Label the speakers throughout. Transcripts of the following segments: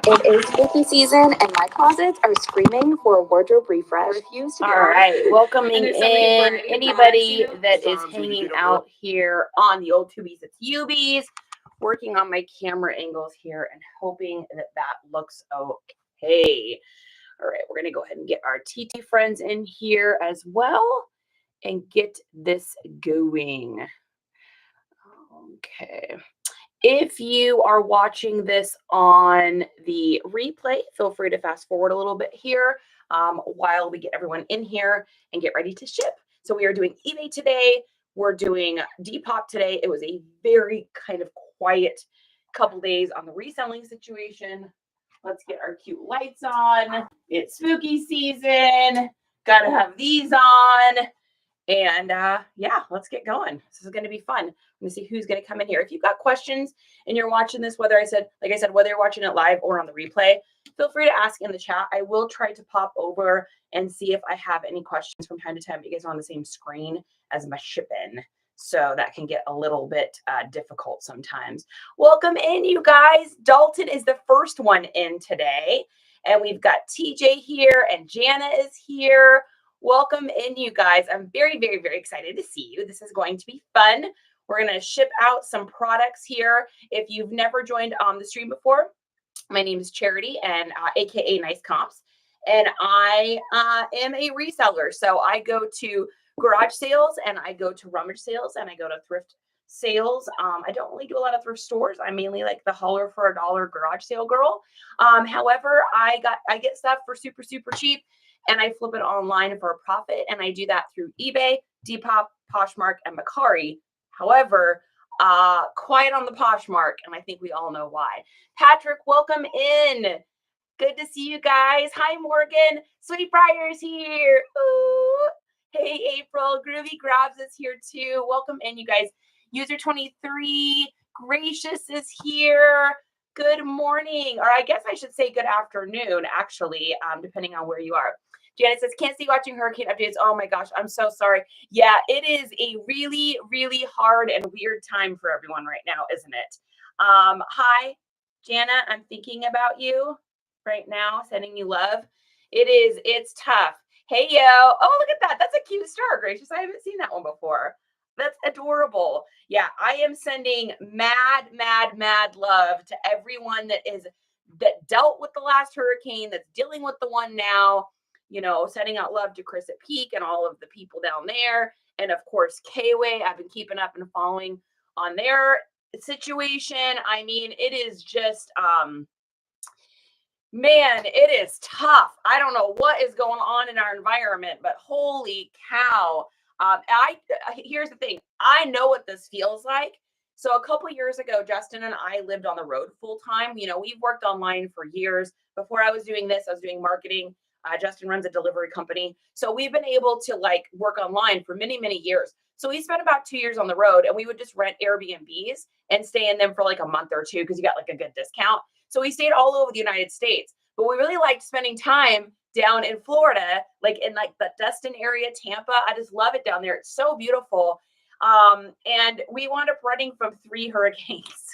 Speaker 1: It is spooky season, and my closets are screaming for a wardrobe refresh.
Speaker 2: All right, welcoming in anybody that is hanging out here on the old tubies. It's Ubies, working on my camera angles here and hoping that that looks okay. All right, we're going to go ahead and get our TT friends in here as well and get this going. Okay. If you are watching this on the replay, feel free to fast forward a little bit here while we get everyone in here and get ready to ship. So we are doing eBay today. We're doing Depop today. It was a very kind of quiet couple days on the reselling situation. Let's get our cute lights on. It's spooky season. Got to have these on. And yeah, let's get going. This is going to be fun. Let me see who's going to come in here. If you've got questions and you're watching this, whether you're watching it live or on the replay, feel free to ask in the chat. I will try to pop over and see if I have any questions from time to time. You guys are on the same screen as my shipping, so that can get a little bit difficult sometimes. Welcome in, you guys. Dalton is the first one in today, and we've got TJ here and Jana is here. Welcome in, you guys. I'm very, very, very excited to see you. This is going to be fun. We're going to ship out some products here. If you've never joined on the stream before, my name is Charity, and aka NiceComps, and I am a reseller. So I go to garage sales, and I go to rummage sales, and I go to thrift sales. I don't really do a lot of thrift stores. I'm mainly like the holler for a dollar garage sale girl. However, I get stuff for super, super cheap, and I flip it online for a profit. And I do that through eBay, Depop, Poshmark, and Mercari. However, quiet on the Poshmark, and I think we all know why. Patrick, welcome in. Good to see you guys. Hi, Morgan. Sweet Briar's here. Ooh. Hey, April. Groovy Grabs is here too. Welcome in, you guys. User 23, Gracious is here. Good morning, or I guess I should say good afternoon, actually, depending on where you are. Janet says, can't see watching hurricane updates. Oh my gosh, I'm so sorry. Yeah, it is a really, really hard and weird time for everyone right now, isn't it? Hi, Jana, I'm thinking about you right now, sending you love. It's tough. Hey, yo. Oh, look at that. That's a cute star, Gracious. I haven't seen that one before. That's adorable. Yeah, I am sending mad, mad, mad love to everyone that dealt with the last hurricane, that's dealing with the one now. You know, sending out love to Chris at Peak and all of the people down there. And of course, K-Way, I've been keeping up and following on their situation. I mean, it is just, man, it is tough. I don't know what is going on in our environment, but holy cow. Here's the thing. I know what this feels like. So a couple of years ago, Justin and I lived on the road full time. You know, we've worked online for years. Before I was doing this, I was doing marketing. Justin runs a delivery company. So we've been able to like work online for many, many years. So we spent about 2 years on the road, and we would just rent Airbnbs and stay in them for like a month or two because you got like a good discount. So we stayed all over the United States, but we really liked spending time down in Florida, like in like the Destin area, Tampa. I just love it down there. It's so beautiful. And we wound up running from 3 hurricanes.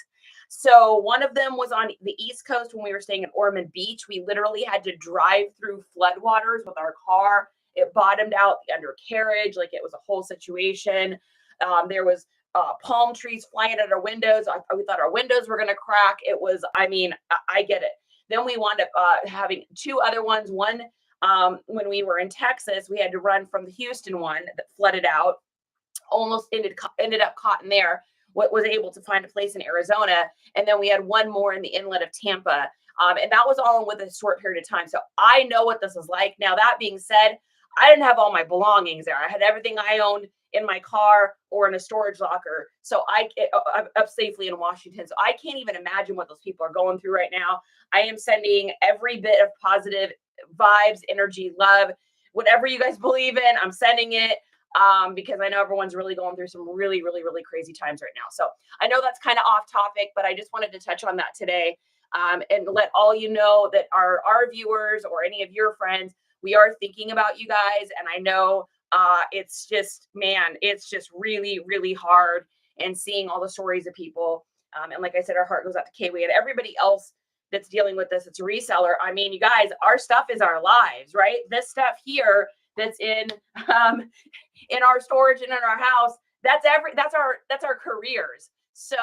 Speaker 2: So one of them was on the East Coast when we were staying in Ormond Beach. We literally had to drive through floodwaters with our car. It bottomed out the undercarriage. Like it was a whole situation. There was palm trees flying at our windows. We thought our windows were going to crack. It was, I mean, I get it. Then we wound up having 2 other ones. One, when we were in Texas, we had to run from the Houston one that flooded out. Almost ended up caught in there. What was able to find a place in Arizona. And then we had one more in the inlet of Tampa. And that was all in with a short period of time. So I know what this is like. Now, that being said, I didn't have all my belongings there. I had everything I owned in my car or in a storage locker. So I'm up safely in Washington. So I can't even imagine what those people are going through right now. I am sending every bit of positive vibes, energy, love, whatever you guys believe in, I'm sending it. Because I know everyone's really going through some really, really, really crazy times right now. So I know that's kind of off topic, but I just wanted to touch on that today and let all you know that our viewers or any of your friends, we are thinking about you guys. And I know it's just, man, it's just really, really hard. And seeing all the stories of people. And like I said, our heart goes out to K-Way and everybody else that's dealing with this. It's a reseller. I mean, you guys, our stuff is our lives, right? This stuff here that's um, in our storage and in our house, that's our careers. So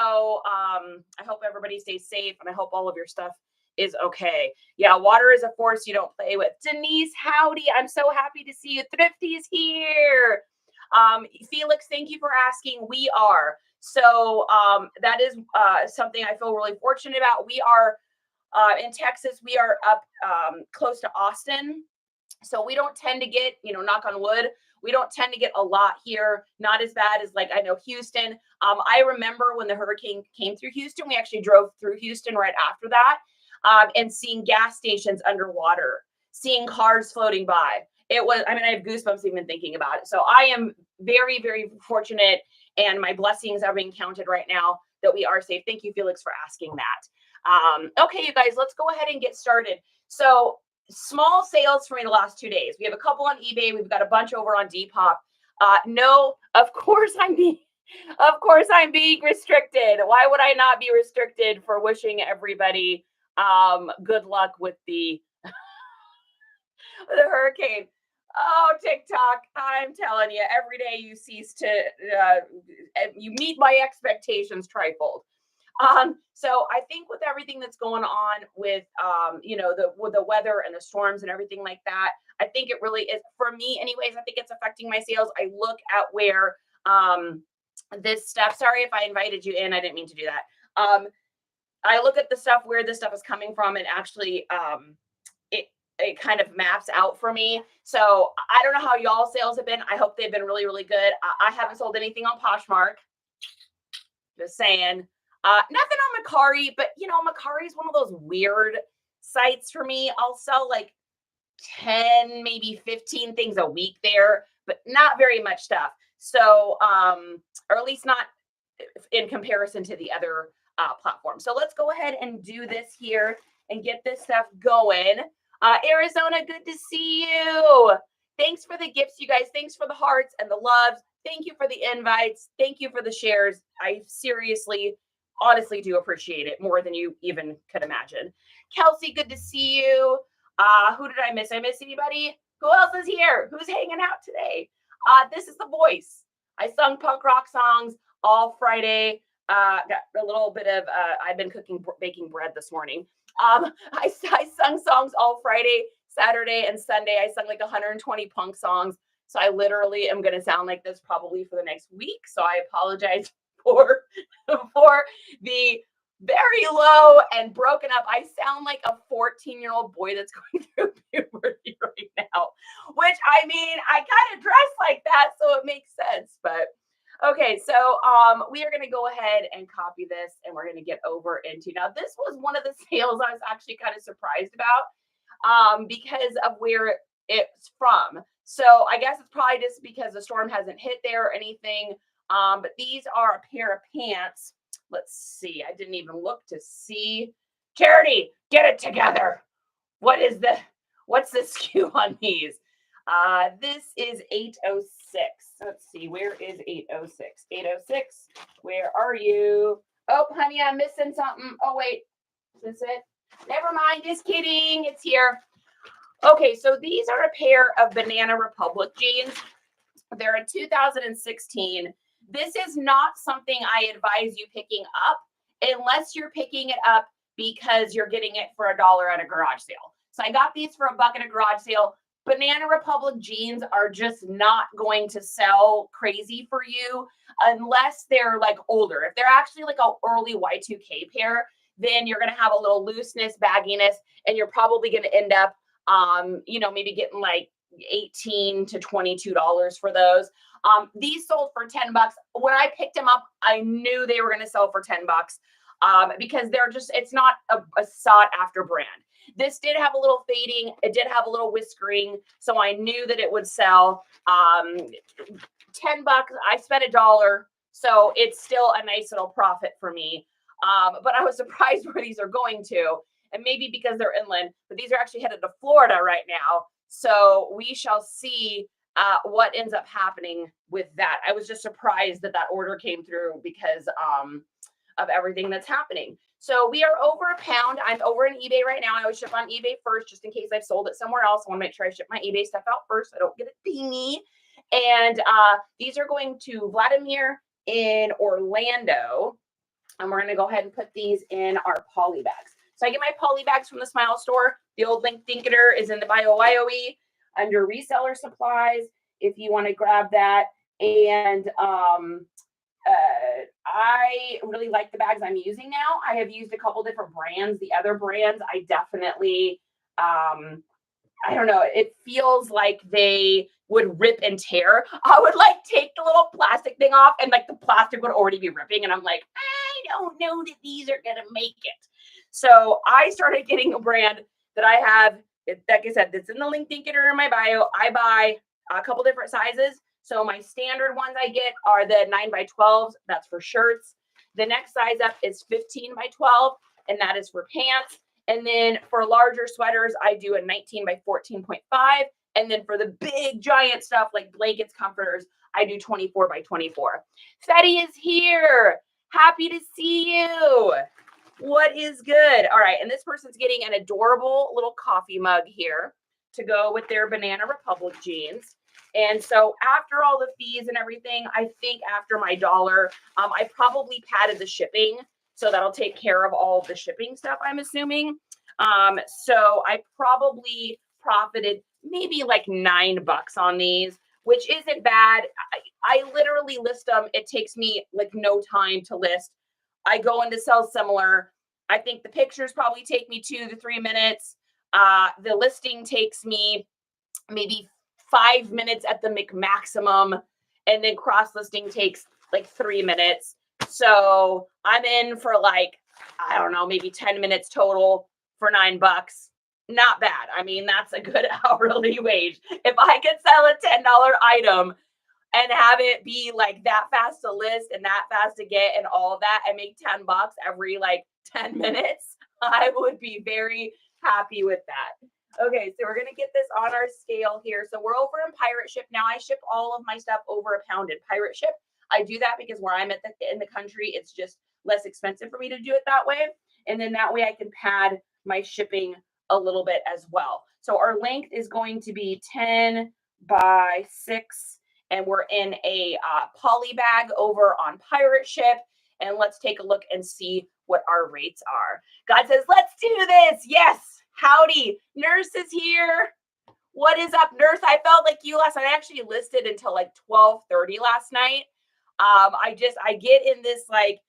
Speaker 2: I hope everybody stays safe, and I hope all of your stuff is okay. Yeah, water is a force you don't play with. Denise, howdy. I'm so happy to see you. Thrifty's here. Felix, thank you for asking. We are. So that is something I feel really fortunate about. We are in Texas. We are up close to Austin. So we don't tend to get, knock on wood, we don't tend to get a lot here. Not as bad as like I know Houston. I remember when the hurricane came through Houston, we actually drove through Houston right after that, and seeing gas stations underwater, seeing cars floating by. It was, I mean, I have goosebumps even thinking about it. So I am very, very fortunate, and my blessings are being counted right now that we are safe. Thank you, Felix, for asking that. Okay, you guys, let's go ahead and get started. So small sales for me the last 2 days. We have a couple on eBay. We've got a bunch over on Depop. No, of course I'm being restricted. Why would I not be restricted for wishing everybody good luck with the hurricane? Oh, TikTok, I'm telling you, every day you cease to you meet my expectations trifold. So I think with everything that's going on with the weather and the storms and everything like that, I think it really is, for me anyways, I think it's affecting my sales. I look at where this stuff, sorry if I invited you in, I didn't mean to do that. I look at the stuff where this stuff is coming from, and actually it kind of maps out for me. So I don't know how y'all sales have been. I hope they've been really, really good. I haven't sold anything on Poshmark. Just saying. Nothing on Macari, but Macari is one of those weird sites for me. I'll sell like 10, maybe 15 things a week there, but not very much stuff. So, or at least not in comparison to the other platforms. So let's go ahead and do this here and get this stuff going. Arizona, good to see you. Thanks for the gifts, you guys. Thanks for the hearts and the loves. Thank you for the invites. Thank you for the shares. I seriously, honestly do appreciate it more than you even could imagine. Kelsey, good to see you. Who did I miss? I miss anybody? Who else is here? Who's hanging out today? This is The Voice. I sung punk rock songs all Friday. Got a little bit of, I've been baking bread this morning. I sung songs all Friday, Saturday, and Sunday. I sung like 120 punk songs. So I literally am going to sound like this probably for the next week. So I apologize for the very low and broken up. I sound like a 14-year-old boy that's going through puberty right now, which I mean, I kind of dress like that, so it makes sense. But okay, so we are going to go ahead and copy this, and we're going to get over into, now this was one of the sales I was actually kind of surprised about because of where it's from. So I guess it's probably just because the storm hasn't hit there or anything. But these are a pair of pants. Let's see. I didn't even look to see. Charity, get it together. What's the SKU on these? This is 806. Let's see. Where is 806? 806. Where are you? Oh, honey, I'm missing something. Oh, wait. Is this it? Never mind. Just kidding. It's here. Okay, so these are a pair of Banana Republic jeans. They're a 2016. This is not something I advise you picking up unless you're picking it up because you're getting it for $1 at a garage sale. So I got these for $1 at a garage sale. Banana Republic jeans are just not going to sell crazy for you unless they're like older. If they're actually like an early Y2K pair, then you're going to have a little looseness, bagginess, and you're probably going to end up maybe getting like $18 to $22 for those. These sold for $10. When I picked them up, I knew they were going to sell for $10 because it's not a sought after brand. This did have a little fading. It did have a little whiskering. So I knew that it would sell $10. I spent $1. So it's still a nice little profit for me. But I was surprised where these are going to. And maybe because they're inland, but these are actually headed to Florida right now. So we shall see what ends up happening with that. I was just surprised that order came through because of everything that's happening. So we are over a pound. I'm over in eBay right now. I always ship on eBay first, just in case I've sold it somewhere else. I want to make sure I ship my eBay stuff out first so I don't get a dingy. And these are going to Vladimir in Orlando. And we're going to go ahead and put these in our poly bags. So I get my poly bags from the Smile store. The old link thinketer is in the BioYoE under reseller supplies if you want to grab that. And I really like the bags I'm using now. I have used a couple different brands. The other brands, I definitely, I don't know, it feels like they would rip and tear. I would like take the little plastic thing off and like the plastic would already be ripping. And I'm like, I don't know that these are going to make it. So I started getting a brand that I have, like I said, that's in the link thinketer in my bio. I buy a couple different sizes. So my standard ones I get are the 9x12s. That's for shirts. The next size up is 15x12, and that is for pants. And then for larger sweaters, I do a 19x14.5. And then for the big giant stuff like blankets, comforters, I do 24x24. Fetty is here. Happy to see you. What is good? All right. And this person's getting an adorable little coffee mug here to go with their Banana Republic jeans. And so after all the fees and everything, I think after my dollar, I probably padded the shipping. So that'll take care of all of the shipping stuff, I'm assuming. So I probably profited maybe like $9 on these, which isn't bad. I literally list them. It takes me like no time to list. I go into Sell Similar. I think the pictures probably take me 2 to 3 minutes. The listing takes me maybe 5 minutes at the maximum, and then cross listing takes like 3 minutes. So I'm in for like, I don't know, maybe 10 minutes total for $9. Not bad. I mean, that's a good hourly wage. If I could sell a $10 item and have it be like that fast to list and that fast to get and all of that and make $10 every like 10 minutes, I would be very happy with that. Okay, so we're going to get this on our scale here. So we're over in Pirate Ship. Now I ship all of my stuff over a pound in Pirate Ship. I do that because where I'm at in the country, it's just less expensive for me to do it that way. And then that way I can pad my shipping a little bit as well. So our length is going to be 10 by 6. And we're in a poly bag over on Pirate Ship. And let's take a look and see what our rates are. God says, let's do this. Yes. Howdy. Nurse is here. What is up, Nurse? I felt like you last night. I actually listed until like 12:30 last night. I get in this like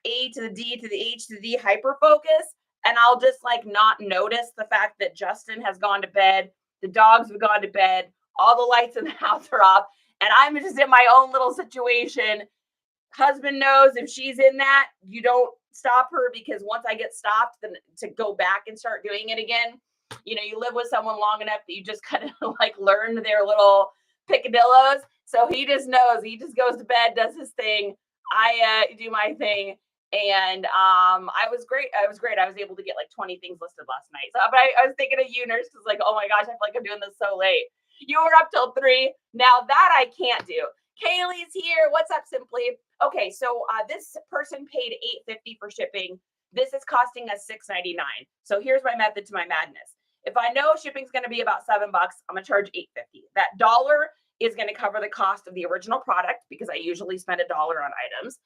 Speaker 2: A to the D to the H to the D hyper focus. And I'll just like not notice the fact that Justin has gone to bed. The dogs have gone to bed. All the lights in the house are off. And I'm just in my own little situation. Husband knows if she's in that, you don't stop her, because once I get stopped, then to go back and start doing it again, you live with someone long enough that you just kind of like learn their little picadillos. So he just knows. He just goes to bed, does his thing. I do my thing. And I was great. I was able to get like 20 things listed last night. So, but I was thinking of you, Nurse, because like, oh my gosh, I feel like I'm doing this so late. You were up till 3. Now that I can't do. Kaylee's here. What's up, Simply? Okay, so this person paid $8.50 for shipping. This is costing us $6.99. So here's my method to my madness. If I know shipping's going to be about $7, I'm going to charge $8.50. That dollar is going to cover the cost of the original product, because I usually spend $1 on items.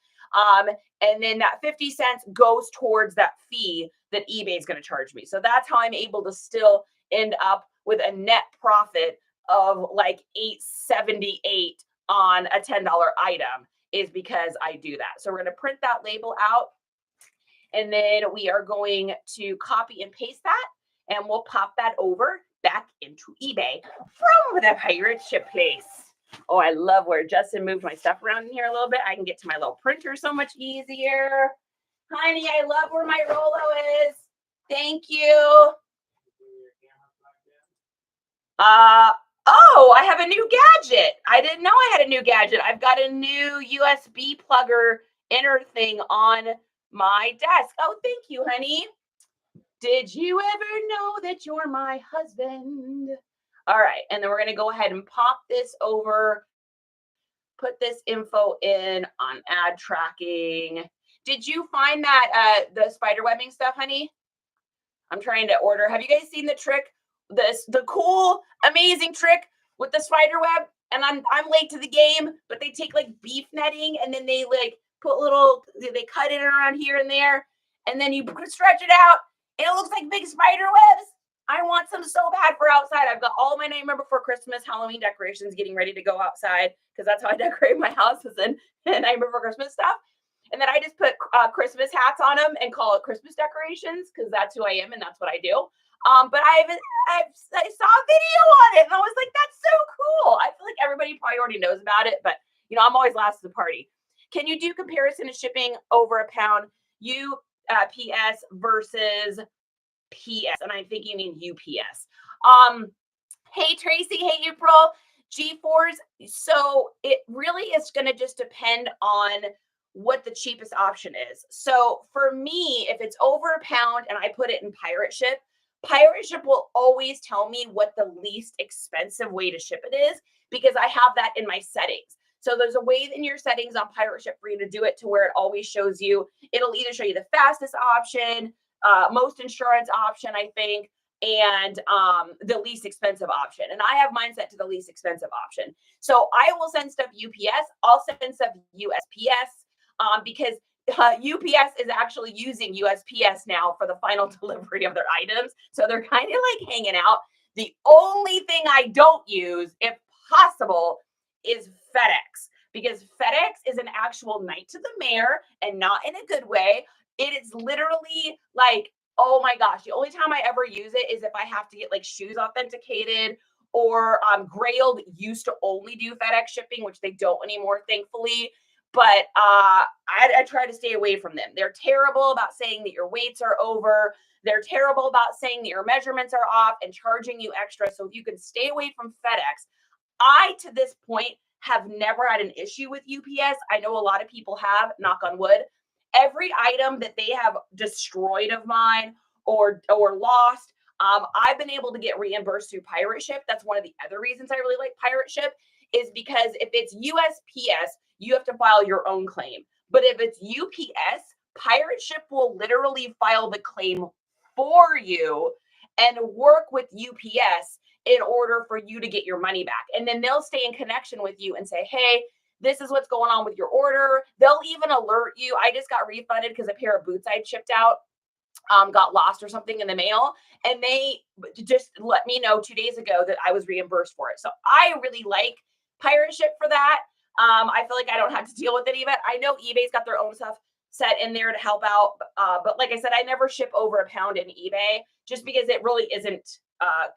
Speaker 2: And then that 50 cents goes towards that fee that eBay is going to charge me. So that's how I'm able to still end up with a net profit of like $8.78 on a $10 item, is because I do that. So we're going to print that label out, and then we are going to copy and paste that, and we'll pop that over back into eBay from the Pirate Ship place. Oh, I love where Justin moved my stuff around in here a little bit. I can get to my little printer so much easier. Honey, I love where my Rolo is. Thank you. Oh, I have a new gadget. I didn't know I had a new gadget. I've got a new USB plugger inner thing on my desk. Oh, thank you, honey. Did you ever know that you're my husband? All right, and then we're going to go ahead and pop this over, put this info in on ad tracking. did you find that the spider webbing stuff, honey? I'm trying to order. Have you guys seen the trick? The cool, amazing trick with the spider web? And I'm late to the game, but they take like beef netting and then they like put they cut it around here and there, and then you stretch it out, and it looks like big spider webs. I want some so bad for outside. I've got all my Nightmare Before Christmas Halloween decorations getting ready to go outside because that's how I decorate my house is in Nightmare Before Christmas stuff. And then I just put Christmas hats on them and call it Christmas decorations because that's who I am and that's what I do. But I saw a video on it and I was like, that's so cool. I feel like everybody probably already knows about it, but I'm always last at the party. Can you do comparison of shipping over a pound UPS versus PS? And I'm thinking you mean UPS. Hey Tracy, hey April, G4s. So it really is going to just depend on what the cheapest option is. So for me, if it's over a pound and I put it in pirate ship will always tell me what the least expensive way to ship it is because I have that in my settings. So there's a way in your settings on pirate ship for you to do it to where it always shows you, it'll either show you the fastest option, most insurance option, I think, and the least expensive option. And I have mine set to the least expensive option. So I will send stuff UPS. I'll send stuff USPS because UPS is actually using USPS now for the final delivery of their items. So they're kind of like hanging out. The only thing I don't use, if possible, is FedEx because FedEx is an actual knight to the mare and not in a good way. It is literally like, oh my gosh, the only time I ever use it is if I have to get like shoes authenticated or Grailed used to only do FedEx shipping, which they don't anymore, thankfully. But I try to stay away from them. They're terrible about saying that your weights are over. They're terrible about saying that your measurements are off and charging you extra. So if you can stay away from FedEx, I, to this point, have never had an issue with UPS. I know a lot of people have, knock on wood. Every item that they have destroyed of mine or lost, I've been able to get reimbursed through pirate ship. That's one of the other reasons I really like pirate ship is because if it's USPS, you have to file your own claim. But if it's UPS, pirate ship will literally file the claim for you and work with UPS in order for you to get your money back. And then they'll stay in connection with you and say, hey, this is what's going on with your order. They'll even alert you. I just got refunded because a pair of boots I'd shipped out got lost or something in the mail. And they just let me know 2 days ago that I was reimbursed for it. So I really like pirate ship for that. I feel like I don't have to deal with any of it. I know eBay's got their own stuff set in there to help out. But like I said, I never ship over a pound in eBay just because it really isn't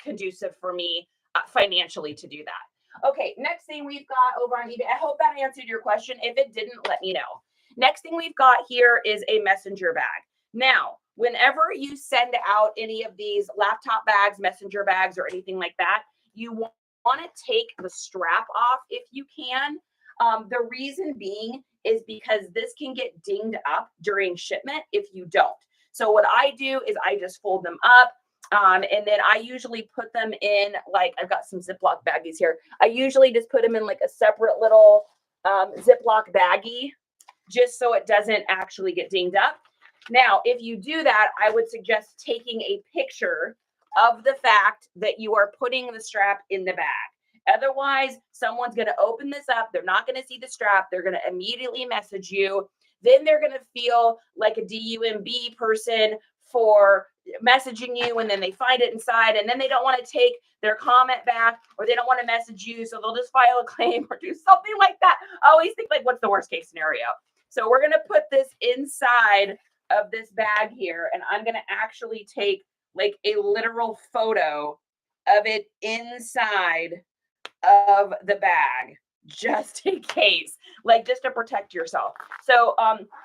Speaker 2: conducive for me financially to do that. Okay, next thing we've got over on eBay. I hope that answered your question. If it didn't, let me know. Next thing we've got here is a messenger bag. Now, whenever you send out any of these laptop bags, messenger bags, or anything like that, you want to take the strap off if you can. The reason being is because this can get dinged up during shipment if you don't. So what I do is I just fold them up. And then I usually put them in, like, I've got some Ziploc baggies here. I usually just put them in like a separate little Ziploc baggie just so it doesn't actually get dinged up. Now, if you do that, I would suggest taking a picture of the fact that you are putting the strap in the bag. Otherwise, someone's going to open this up. They're not going to see the strap. They're going to immediately message you. Then they're going to feel like a DUMB person for messaging you, and then they find it inside, and then they don't want to take their comment back, or they don't want to message you, so they'll just file a claim or do something like that. I always think, like, what's the worst case scenario? So we're going to put this inside of this bag here, and I'm going to actually take like a literal photo of it inside of the bag just in case, like, just to protect yourself. So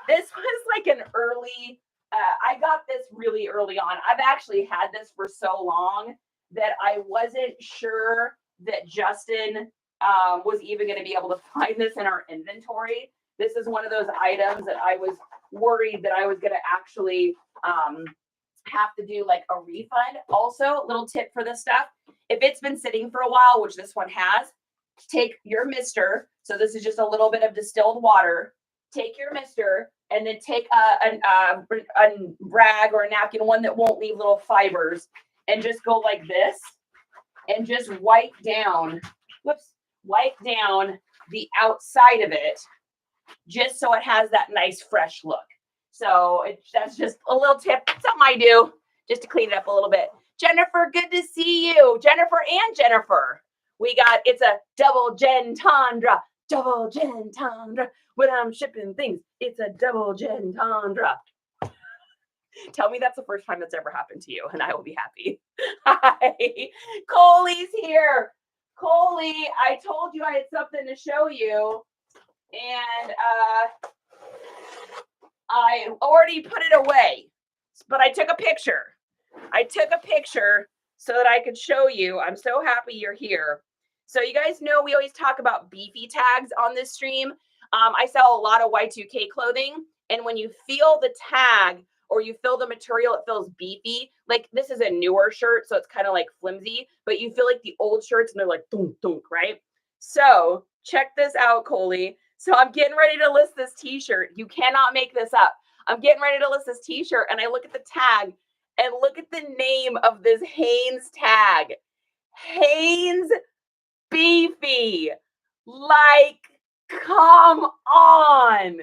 Speaker 2: this was like an early I got this really early on. I've actually had this for so long that I wasn't sure that Justin was even going to be able to find this in our inventory. This is one of those items that I was worried that I was going to actually have to do like a refund. Also, little tip for this stuff. If it's been sitting for a while, which this one has, take your mister. So this is just a little bit of distilled water. Take your mister, and then take a rag or a napkin, one that won't leave little fibers, and just go like this and just wipe down the outside of it, just so it has that nice fresh look. So that's just a little tip, something I do just to clean it up a little bit. Jennifer, good to see you. Jennifer and Jennifer. It's a double gentendre. When I'm shipping things, it's a double gentendre. Tell me that's the first time that's ever happened to you, and I will be happy. Hi, Coley's here. Coley, I told you I had something to show you, and I already put it away, but I took a picture. So that I could show you. I'm so happy you're here. So you guys know we always talk about beefy tags on this stream. I sell a lot of Y2K clothing, and when you feel the tag or you feel the material, it feels beefy. Like this is a newer shirt, so it's kind of like flimsy, but you feel like the old shirts and they're like dunk, dunk, right? So check this out, Coley. So I'm getting ready to list this t-shirt. You cannot make this up. I'm getting ready to list this t-shirt, and I look at the tag and look at the name of this Hanes tag. Hanes Beefy. Like, come on.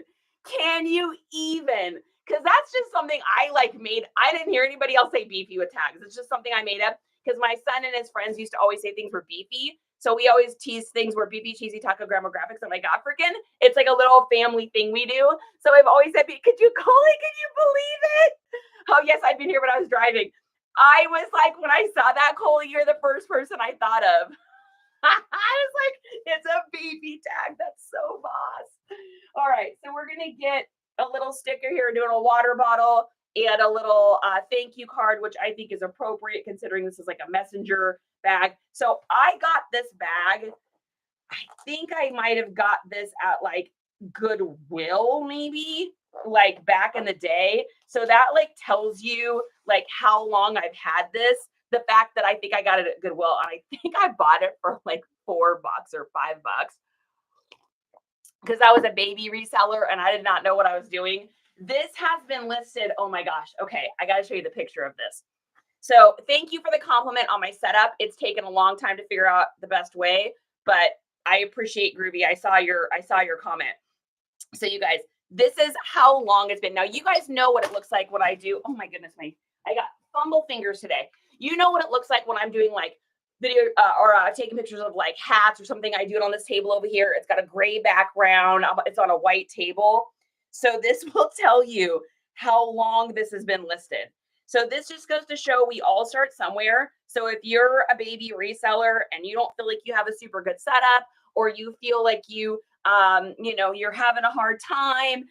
Speaker 2: Can you even? Because that's just something I made. I didn't hear anybody else say beefy with tags. It's just something I made up because my son and his friends used to always say things were beefy. So we always tease things were beefy, cheesy, taco, grandma graphics. I'm like, African. It's like a little family thing we do. So I've always said, could you believe it? Oh, yes, I've been here when I was driving. I was like, when I saw that, Coley, you're the first person I thought of. I was like, it's a beefy tag. That's so boss. All right, so we're going to get a little sticker here, doing a water bottle and a little thank you card, which I think is appropriate considering this is like a messenger bag. So I got this bag. I think I might have got this at like Goodwill, maybe like back in the day. So that like tells you like how long I've had this. The fact that I think I got it at Goodwill, and I think I bought it for like $4 or $5 because I was a baby reseller and I did not know what I was doing. This has been listed. Oh my gosh. Okay. I got to show you the picture of this. So thank you for the compliment on my setup. It's taken a long time to figure out the best way, but I appreciate Groovy. I saw your comment. So you guys, this is how long it's been. Now you guys know what it looks like when I do. Oh my goodness, I got fumble fingers today. You know what it looks like when I'm doing like video or taking pictures of like hats or something. I do it on this table over here. It's got a gray background. It's on a white table. So this will tell you how long this has been listed. So this just goes to show we all start somewhere. So if you're a baby reseller and you don't feel like you have a super good setup, or you feel like you're having a hard time,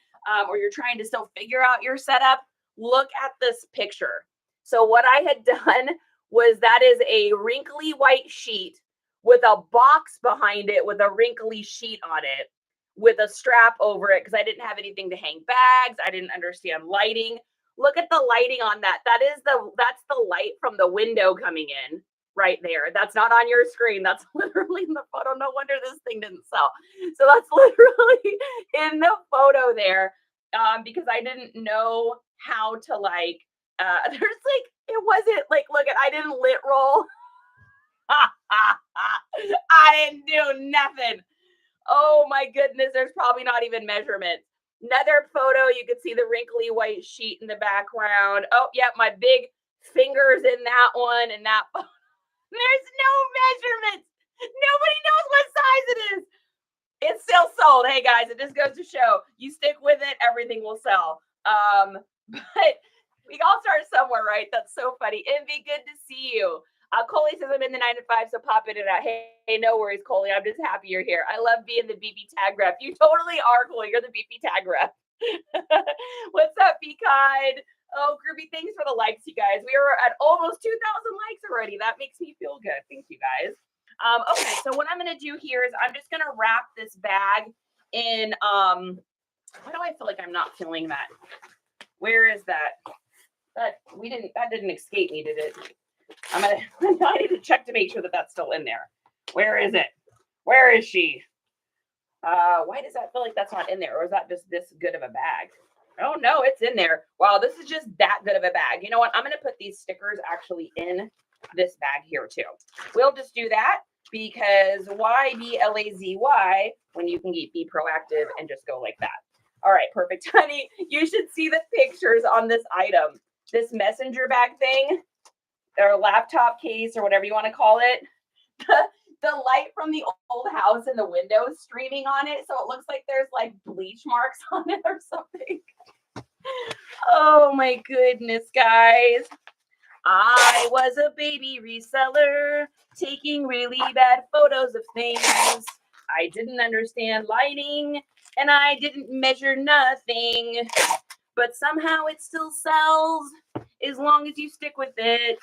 Speaker 2: or you're trying to still figure out your setup, look at this picture. So what I had done was that is a wrinkly white sheet with a box behind it with a wrinkly sheet on it with a strap over it because I didn't have anything to hang bags. I didn't understand lighting. Look at the lighting on that. That's the light from the window coming in right there. That's not on your screen. That's literally in the photo. No wonder this thing didn't sell. So that's literally in the photo there because I didn't know how to there's like, it wasn't like, look at, I didn't lit roll. I didn't do nothing. Oh my goodness. There's probably not even measurements. Another photo, you can see the wrinkly white sheet in the background. Oh, yeah, my big fingers in that one and that. There's no measurements. Nobody knows what size it is. It's still sold. Hey, guys, it just goes to show you stick with it, everything will sell. But we all start somewhere, right? That's so funny. Envy, good to see you. Coley says I'm in the 9 to 5, so pop in and out. Hey, no worries, Coley. I'm just happy you're here. I love being the BB tag rep. You totally are, Coley. You're the BB tag rep. What's up, Be Kind? Oh, Groovy, thanks for the likes, you guys. We are at almost 2,000 likes already. That makes me feel good. Thank you, guys. Okay, so what I'm going to do here is I'm just going to wrap this bag in, why do I feel like I'm not feeling that? Where is that? That didn't escape me, did it? I need to check to make sure that that's still in there. Where is it? Where is she? Why does that feel like that's not in there? Or is that just this good of a bag? Oh no, it's in there. Wow, this is just that good of a bag. You know what? I'm going to put these stickers actually in this bag here too. We'll just do that because why be lazy when you can be proactive and just go like that? All right, perfect. Honey, you should see the pictures on this item. This messenger bag thing or laptop case or whatever you want to call it. The light from the old house in the window streaming on it. So it looks like there's like bleach marks on it or something. Oh my goodness, guys. I was a baby reseller taking really bad photos of things. I didn't understand lighting and I didn't measure nothing, but somehow it still sells as long as you stick with it,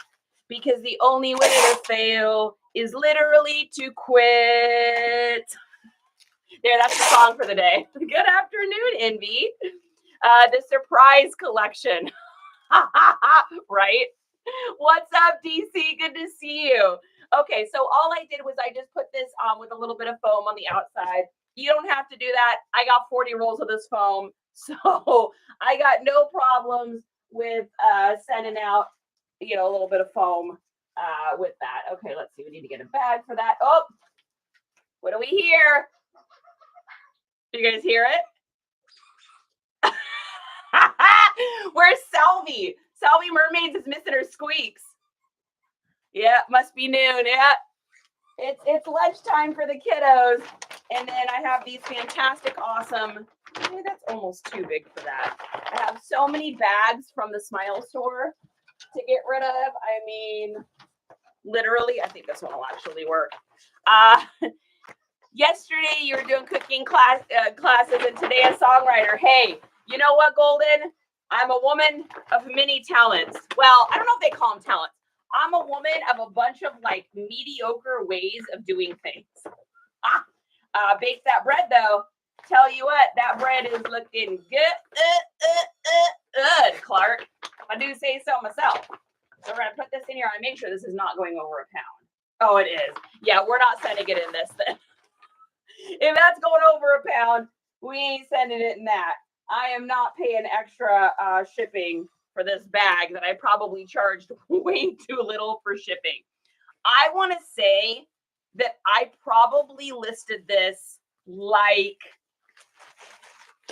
Speaker 2: because the only way to fail is literally to quit. There, that's the song for the day. Good afternoon, Envy. The surprise collection. Right? What's up, DC? Good to see you. Okay, so all I did was I just put this on with a little bit of foam on the outside. You don't have to do that. I got 40 rolls of this foam, so I got no problems with sending out, a little bit of foam with that. Okay, let's see. We need to get a bag for that. Oh, what do we hear? Do you guys hear it? Where's Salvi? Salvi Mermaids is missing her squeaks. Yeah, must be noon. Yeah. It's lunchtime for the kiddos. And then I have these fantastic, awesome, that's almost too big for that. I have so many bags from the Smile store to get rid of. I mean, literally, I think this one will actually work. Yesterday you were doing cooking classes, and today a songwriter. Hey, you know what, Golden? I'm a woman of many talents. Well, I don't know if they call them talents. I'm a woman of a bunch of like mediocre ways of doing things. Bake that bread though. Tell you what, that bread is looking good, Clark. I do say so myself. So we're gonna put this in here and make sure this is not going over a pound. Oh, it is. Yeah, we're not sending it in this thing. If that's going over a pound, we ain't sending it in that. I am not paying extra shipping for this bag that I probably charged way too little for shipping. I want to say that I probably listed this like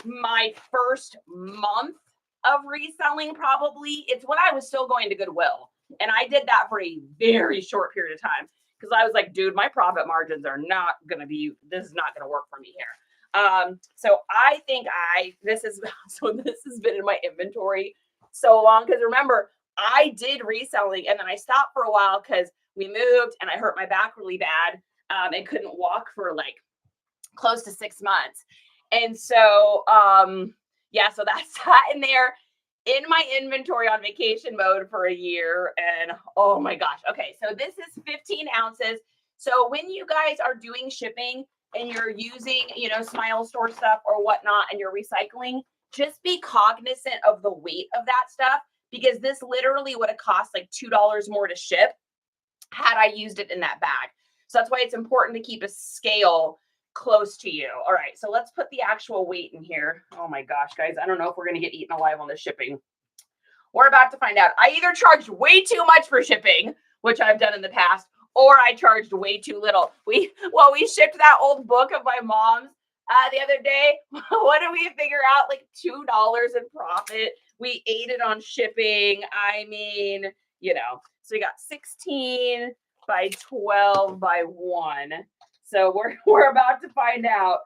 Speaker 2: my first month of reselling, probably. It's when I was still going to Goodwill. And I did that for a very short period of time because I was like, dude, my profit margins are not going to be, this is not going to work for me here. So I think this has been in my inventory so long. Because remember, I did reselling and then I stopped for a while because we moved and I hurt my back really bad and couldn't walk for like close to 6 months. And so, so that's sat in there in my inventory on vacation mode for a year. And oh my gosh. Okay. So this is 15 ounces. So when you guys are doing shipping and you're using, Smile Store stuff or whatnot, and you're recycling, just be cognizant of the weight of that stuff, because this literally would have cost like $2 more to ship had I used it in that bag. So that's why it's important to keep a scale close to you. All right, so let's put the actual weight in here. Oh my gosh, guys, I don't know if we're going to get eaten alive on the shipping. We're about to find out. I either charged way too much for shipping, which I've done in the past, or I charged way too little. We shipped that old book of my mom's the other day. What did we figure out? Like $2 in profit. We ate it on shipping. I mean, so we got 16 by 12 by 1. So we're about to find out.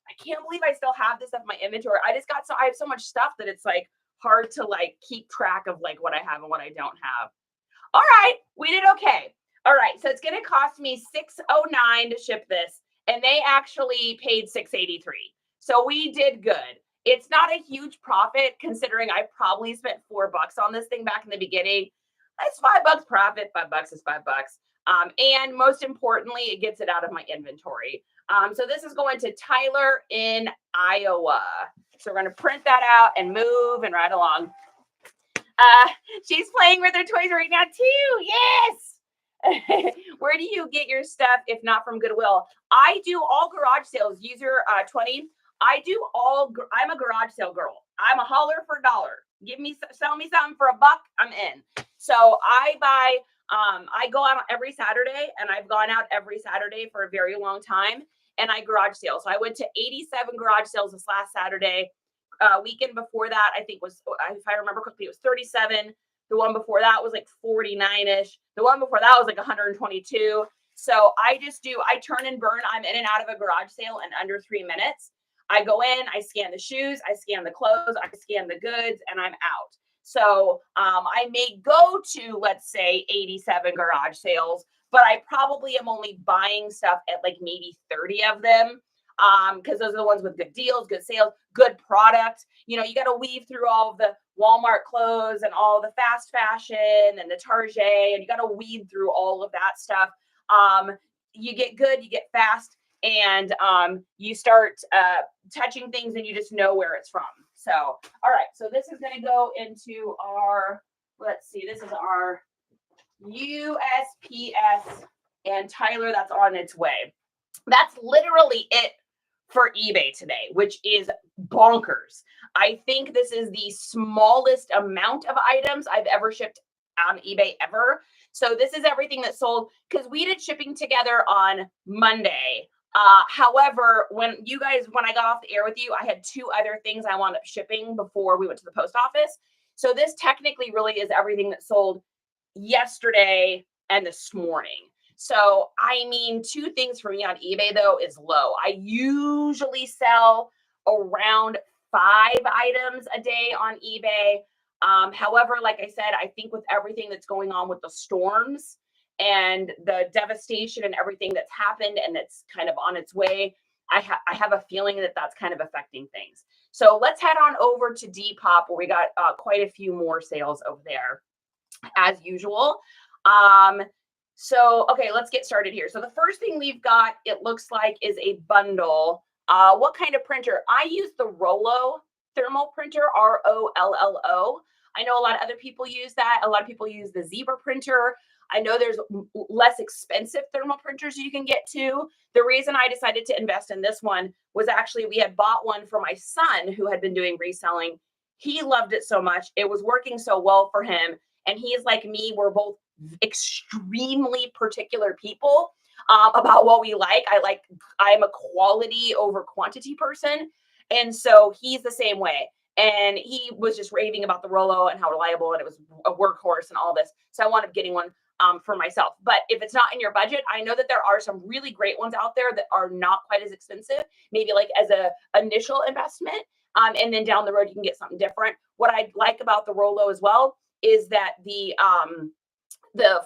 Speaker 2: I can't believe I still have this stuff in my inventory. I have so much stuff that it's like hard to like keep track of like what I have and what I don't have. All right, we did okay. All right, so it's going to cost me $609 to ship this, and they actually paid $683. So we did good. It's not a huge profit considering I probably spent $4 on this thing back in the beginning. It's $5 profit. $5 is $5. And most importantly, it gets it out of my inventory. So this is going to Tyler in Iowa. So we're going to print that out and move and right along. She's playing with her toys right now too. Yes. Where do you get your stuff if not from Goodwill? I do all garage sales. User 20. I'm a garage sale girl. I'm a holler for a dollar. Sell me something for $1, I'm in. So I buy, I go out every Saturday, and I've gone out every Saturday for a very long time, and I garage sale. So I went to 87 garage sales this last Saturday. Weekend before that, I think was, if I remember correctly, it was 37. The one before that was like 49-ish. The one before that was like 122. So I turn and burn. I'm in and out of a garage sale in under 3 minutes. I go in, I scan the shoes, I scan the clothes, I scan the goods, and I'm out. So I may go to, let's say, 87 garage sales, but I probably am only buying stuff at like maybe 30 of them, because those are the ones with good deals, good sales, good product. You know, you got to weave through all of the Walmart clothes and all the fast fashion and the Target, and you got to weed through all of that stuff. You get good, you get fast, and you start touching things, and you just know where it's from. So, all right, so this is going to go into our, let's see, this is our USPS, and Tyler, that's on its way. That's literally it for eBay today, which is bonkers. I think this is the smallest amount of items I've ever shipped on eBay ever. So this is everything that sold, because we did shipping together on Monday. However, when I got off the air with you, I had 2 other things I wound up shipping before we went to the post office. So this technically really is everything that sold yesterday and this morning. So, I mean, 2 things for me on eBay, though, is low. I usually sell around 5 items a day on eBay. However, like I said, I think with everything that's going on with the storms and the devastation and everything that's happened and that's kind of on its way, I have a feeling that that's kind of affecting things. So let's head on over to Depop, where we got quite a few more sales over there as usual. So, okay, let's get started here. So the first thing we've got, it looks like, is a bundle. What kind of printer? I use the Rollo thermal printer, ROLLO. I know a lot of other people use that. A lot of people use the Zebra printer. I know there's less expensive thermal printers you can get too. The reason I decided to invest in this one was actually we had bought one for my son who had been doing reselling. He loved it so much. It was working so well for him. And he's like me. We're both extremely particular people about what we like. I'm a quality over quantity person. And so he's the same way. And he was just raving about the Rollo and how reliable, and it was a workhorse and all this. So I wound up getting one for myself. But if it's not in your budget, I know that there are some really great ones out there that are not quite as expensive, maybe like as a initial investment. And then down the road, you can get something different. What I like about the Rollo as well is that the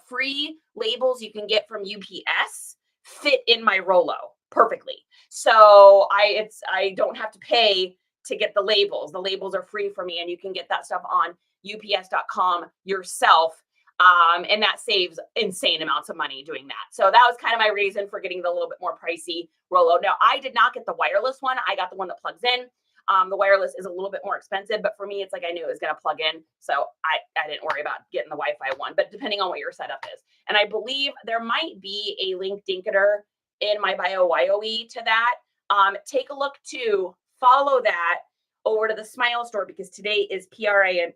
Speaker 2: free labels you can get from UPS fit in my Rollo perfectly. So I don't have to pay to get the labels. The labels are free for me, and you can get that stuff on ups.com yourself. And that saves insane amounts of money doing that. So that was kind of my reason for getting the little bit more pricey Rollo. Now, I did not get the wireless one. I got the one that plugs in. The wireless is a little bit more expensive, but for me, it's like I knew it was going to plug in. So I didn't worry about getting the Wi-Fi one, but depending on what your setup is. And I believe there might be a link dinketer in my bio YOE to that. Take a look too, follow that over to the Smile store, because today is PRAME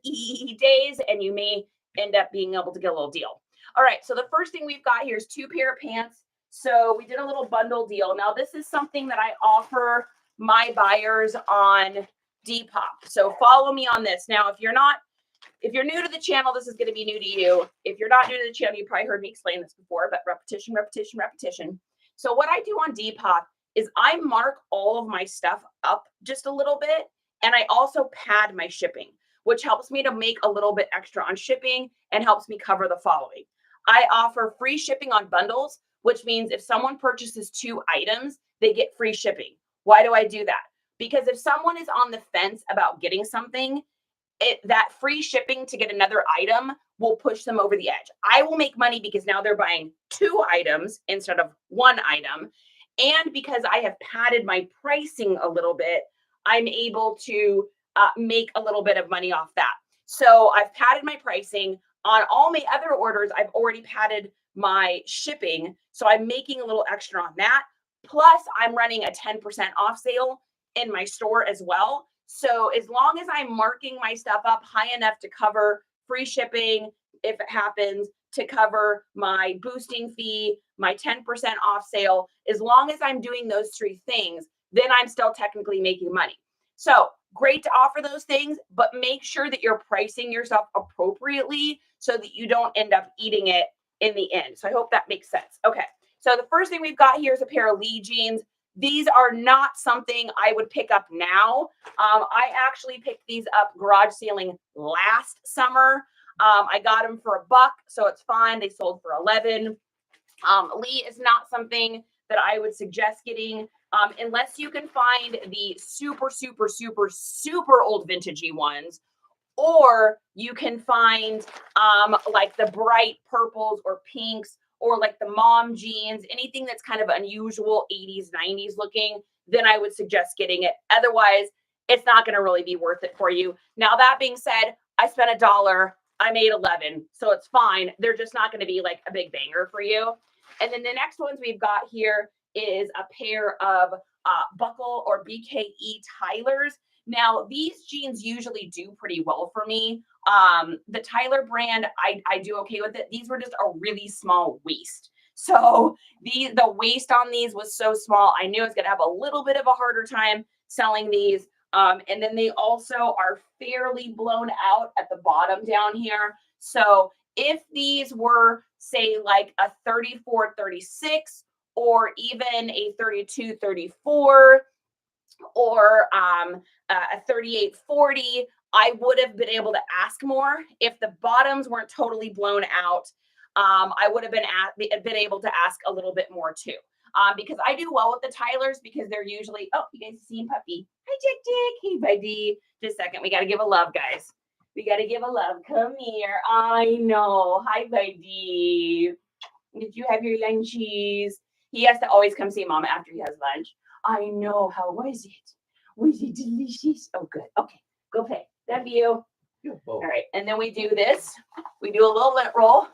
Speaker 2: days, and you may end up being able to get a little deal. All right, so the first thing we've got here is 2 pair of pants. So we did a little bundle deal. Now, this is something that I offer my buyers on Depop. So follow me on this. Now, if you're new to the channel, this is going to be new to you. If you're not new to the channel, you probably heard me explain this before, but repetition, repetition, repetition. So what I do on Depop is I mark all of my stuff up just a little bit, and I also pad my shipping, which helps me to make a little bit extra on shipping and helps me cover the following. I offer free shipping on bundles, which means if someone purchases 2 items, they get free shipping. Why do I do that? Because if someone is on the fence about getting something, that free shipping to get another item will push them over the edge. I will make money because now they're buying 2 items instead of 1 item. And because I have padded my pricing a little bit, I'm able to make a little bit of money off that. So I've padded my pricing. On all my other orders, I've already padded my shipping. So I'm making a little extra on that. Plus, I'm running a 10% off sale in my store as well. So as long as I'm marking my stuff up high enough to cover free shipping, if it happens, to cover my boosting fee, my 10% off sale, as long as I'm doing those three things, then I'm still technically making money. So great to offer those things, but make sure that you're pricing yourself appropriately so that you don't end up eating it in the end. So I hope that makes sense. Okay. So the first thing we've got here is a pair of Lee jeans. These are not something I would pick up now. I actually picked these up garage sailing last summer. I got them for $1, so it's fine. They sold for 11. Lee is not something that I would suggest getting unless you can find the super, super, super, super old vintagey ones, or you can find like the bright purples or pinks, or like the mom jeans, anything that's kind of unusual 80s, 90s looking, then I would suggest getting it. Otherwise, it's not going to really be worth it for you. Now, that being said, I spent $1. I made 11, so it's fine. They're just not going to be like a big banger for you. And then the next ones we've got here is a pair of Buckle or BKE Tylers. Now, these jeans usually do pretty well for me. The Tyler brand, I do okay with it. These were just a really small waist. So the waist on these was so small, I knew I was going to have a little bit of a harder time selling these. And then they also are fairly blown out at the bottom down here. So if these were, say, like a 34, 36, or even a 32, 34, or a 38, 40, I would have been able to ask more. If the bottoms weren't totally blown out, I would have been able to ask a little bit more too. Because I do well with the Tylers because they're usually, oh, you guys see Puppy. Hi, Dick. Hey, buddy. Just a second. We got to give a love, guys. We got to give a love. Come here. I know. Hi, buddy. Did you have your lunchies? He has to always come see Mama after he has lunch. I know. How was it? Was it delicious? Oh, good. Okay. Go play. Love you. All right. And then we do this. We do a little lint roll.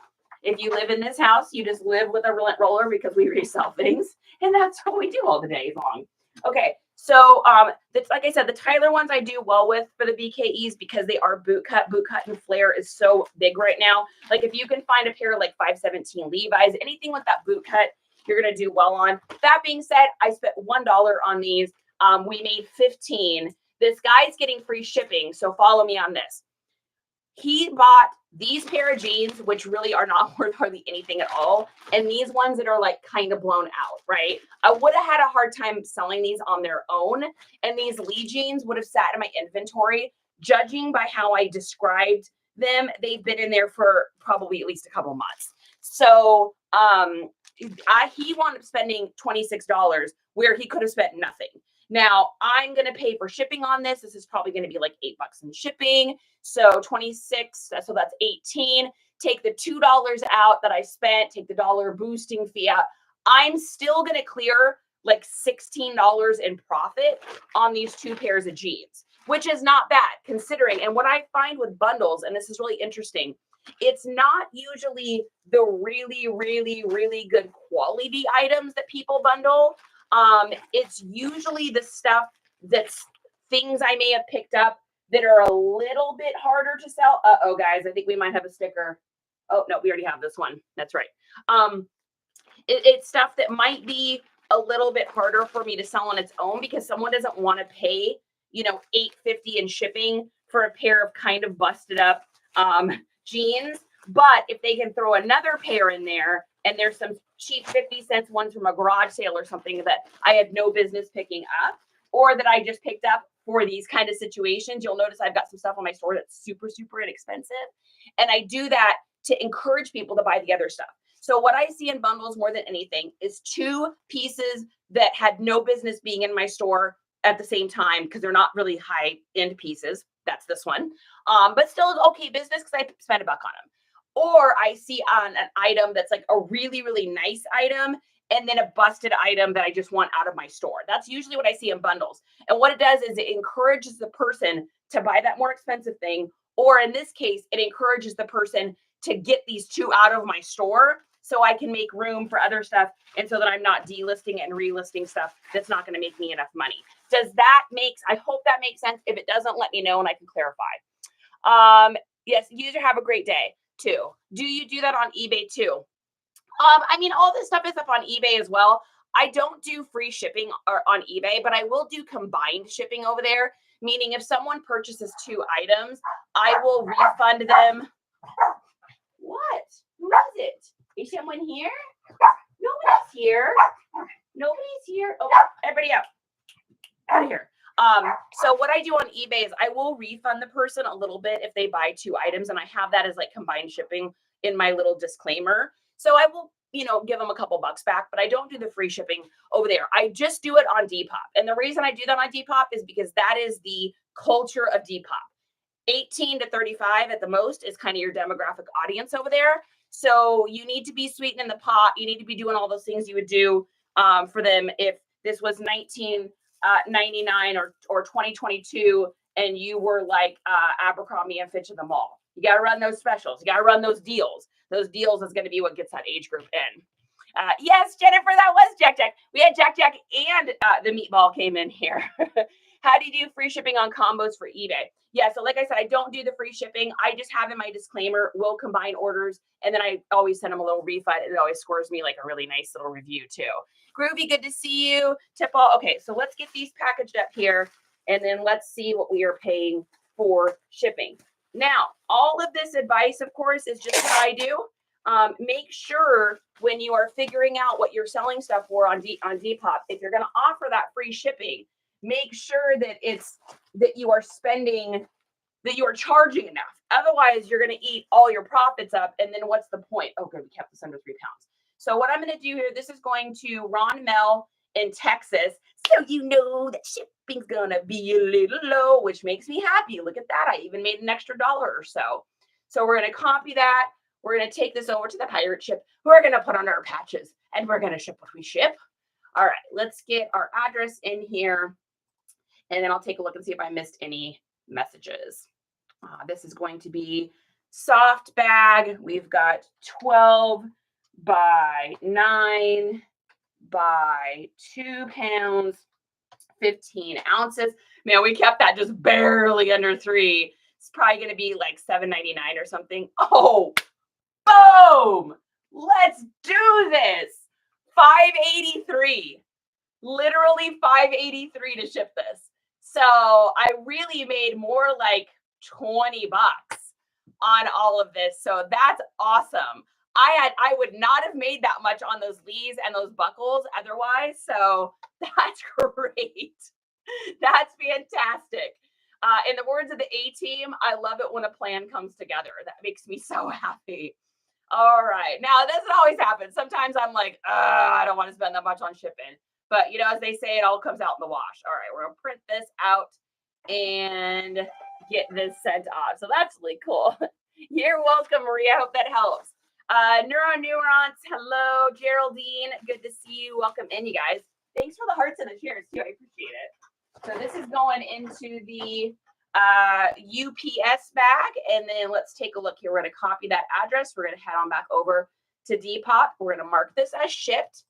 Speaker 2: If you live in this house, you just live with a lint roller because we resell things. And that's what we do all the day long. Okay. So like I said, the Tyler ones I do well with for the BKEs because they are boot cut. Boot cut and flare is so big right now. Like if you can find a pair of like 517 Levi's, anything with that boot cut, you're going to do well on. That being said, I spent $1 on these. We made 15. This guy's getting free shipping. So follow me on this. He bought these pair of jeans, which really are not worth hardly anything at all, and these ones that are like kind of blown out, right? I would have had a hard time selling these on their own, and these Lee jeans would have sat in my inventory. Judging by how I described them, they've been in there for probably at least a couple months. So he wound up spending $26 where he could have spent nothing. Now I'm going to pay for shipping on this. This is probably going to be like $8 in shipping. So 26, so that's 18. Take the $2 out that I spent, take the $1 boosting fee out. I'm still going to clear like $16 in profit on these two pairs of jeans, which is not bad considering. And what I find with bundles, and this is really interesting, it's not usually the really, really, really good quality items that people bundle. It's usually the stuff that's things I may have picked up that are a little bit harder to sell. Uh-oh, guys, I think we might have a sticker. Oh, no, we already have this one. That's right. It's stuff that might be a little bit harder for me to sell on its own because someone doesn't want to pay, $8.50 in shipping for a pair of kind of busted up jeans. But if they can throw another pair in there and there's some cheap 50-cent ones from a garage sale or something that I had no business picking up or that I just picked up for these kind of situations, you'll notice I've got some stuff on my store that's super, super inexpensive. And I do that to encourage people to buy the other stuff. So what I see in bundles more than anything is two pieces that had no business being in my store at the same time because they're not really high-end pieces. That's this one. But still okay business because I spent $1 on them. Or I see on an item that's like a really, really nice item and then a busted item that I just want out of my store. That's usually what I see in bundles. And what it does is it encourages the person to buy that more expensive thing. Or in this case, it encourages the person to get these two out of my store so I can make room for other stuff, and so that I'm not delisting and relisting stuff that's not going to make me enough money. I hope that makes sense. If it doesn't, let me know and I can clarify. Yes, user, have a great day too. Do you do that on eBay too? I mean, all this stuff is up on eBay as well. I don't do free shipping on eBay, but I will do combined shipping over there. Meaning, if someone purchases 2 items, I will refund them. What? Who is it? Is someone here? Nobody's here. Nobody's here. Oh, everybody out of here. So what I do on eBay is I will refund the person a little bit if they buy 2 items, and I have that as like combined shipping in my little disclaimer. So I will, give them a couple bucks back, but I don't do the free shipping over there. I just do it on Depop. And the reason I do that on Depop is because that is the culture of Depop. 18 to 35 at the most is kind of your demographic audience over there. So you need to be sweetening the pot. You need to be doing all those things you would do for them if this was 1999 or 2022 and you were like Abercrombie and Fitch in the mall. You got to run those specials. You got to run those deals. Those deals is going to be what gets that age group in. Yes, Jennifer, that was Jack Jack. We had Jack Jack and the meatball came in here. How do you do free shipping on combos for eBay? Yeah, so like I said, I don't do the free shipping. I just have in my disclaimer, we'll combine orders, and then I always send them a little refund, and it always scores me like a really nice little review too. Groovy, good to see you. Tipple. Okay, so let's get these packaged up here, and then let's see what we are paying for shipping. Now, all of this advice, of course, is just what I do. Make sure when you are figuring out what you're selling stuff for on Depop, if you're going to offer that free shipping, make sure that you are charging enough. Otherwise, you're going to eat all your profits up. And then what's the point? Oh, good. We kept this under 3 pounds. So what I'm going to do here, this is going to Ron Mel in Texas. So you know that shipping's going to be a little low, which makes me happy. Look at that. I even made an extra $1 or so. So we're going to copy that. We're going to take this over to the pirate ship. We're going to put on our patches and we're going to ship what we ship. All right, let's get our address in here. And then I'll take a look and see if I missed any messages. This is going to be soft bag. We've got 12 by 9 by 2 pounds, 15 ounces. Man, we kept that just barely under 3. It's probably going to be like $7.99 or something. Oh, boom. Let's do this. $5.83. Literally $5.83 to ship this. So I really made more like 20 bucks on all of this. So that's awesome. I would not have made that much on those leaves and those buckles otherwise. So that's great. That's fantastic. In the words of the A-team, I love it when a plan comes together. That makes me so happy. All right. Now, this doesn't always happen. Sometimes I'm like, I don't want to spend that much on shipping. But, as they say, it all comes out in the wash. All right, we're going to print this out and get this sent off. So that's really cool. You're welcome, Maria. I hope that helps. Neurons, hello. Geraldine, good to see you. Welcome in, you guys. Thanks for the hearts and the cheers, too. I appreciate it. So this is going into the UPS bag. And then let's take a look here. We're going to copy that address. We're going to head on back over to Depop. We're going to mark this as shipped.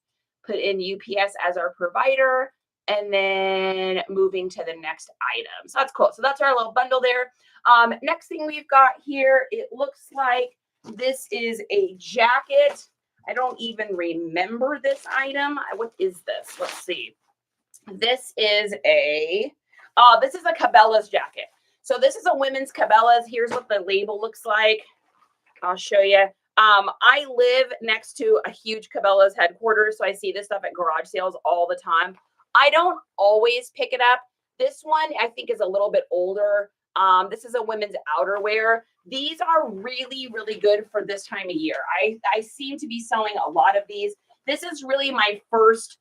Speaker 2: Put in UPS as our provider, and then moving to the next item. So that's cool. So that's our little bundle there. Next thing we've got here, it looks like this is a jacket. I don't even remember this item. What is this? Let's see. This is a Cabela's jacket. So this is a women's Cabela's. Here's what the label looks like. I'll show you. I live next to a huge Cabela's headquarters, so I see this stuff at garage sales all the time. I don't always pick it up. This one, I think, is a little bit older. This is a women's outerwear. These are really, really good for this time of year. I seem to be selling a lot of these. This is really my first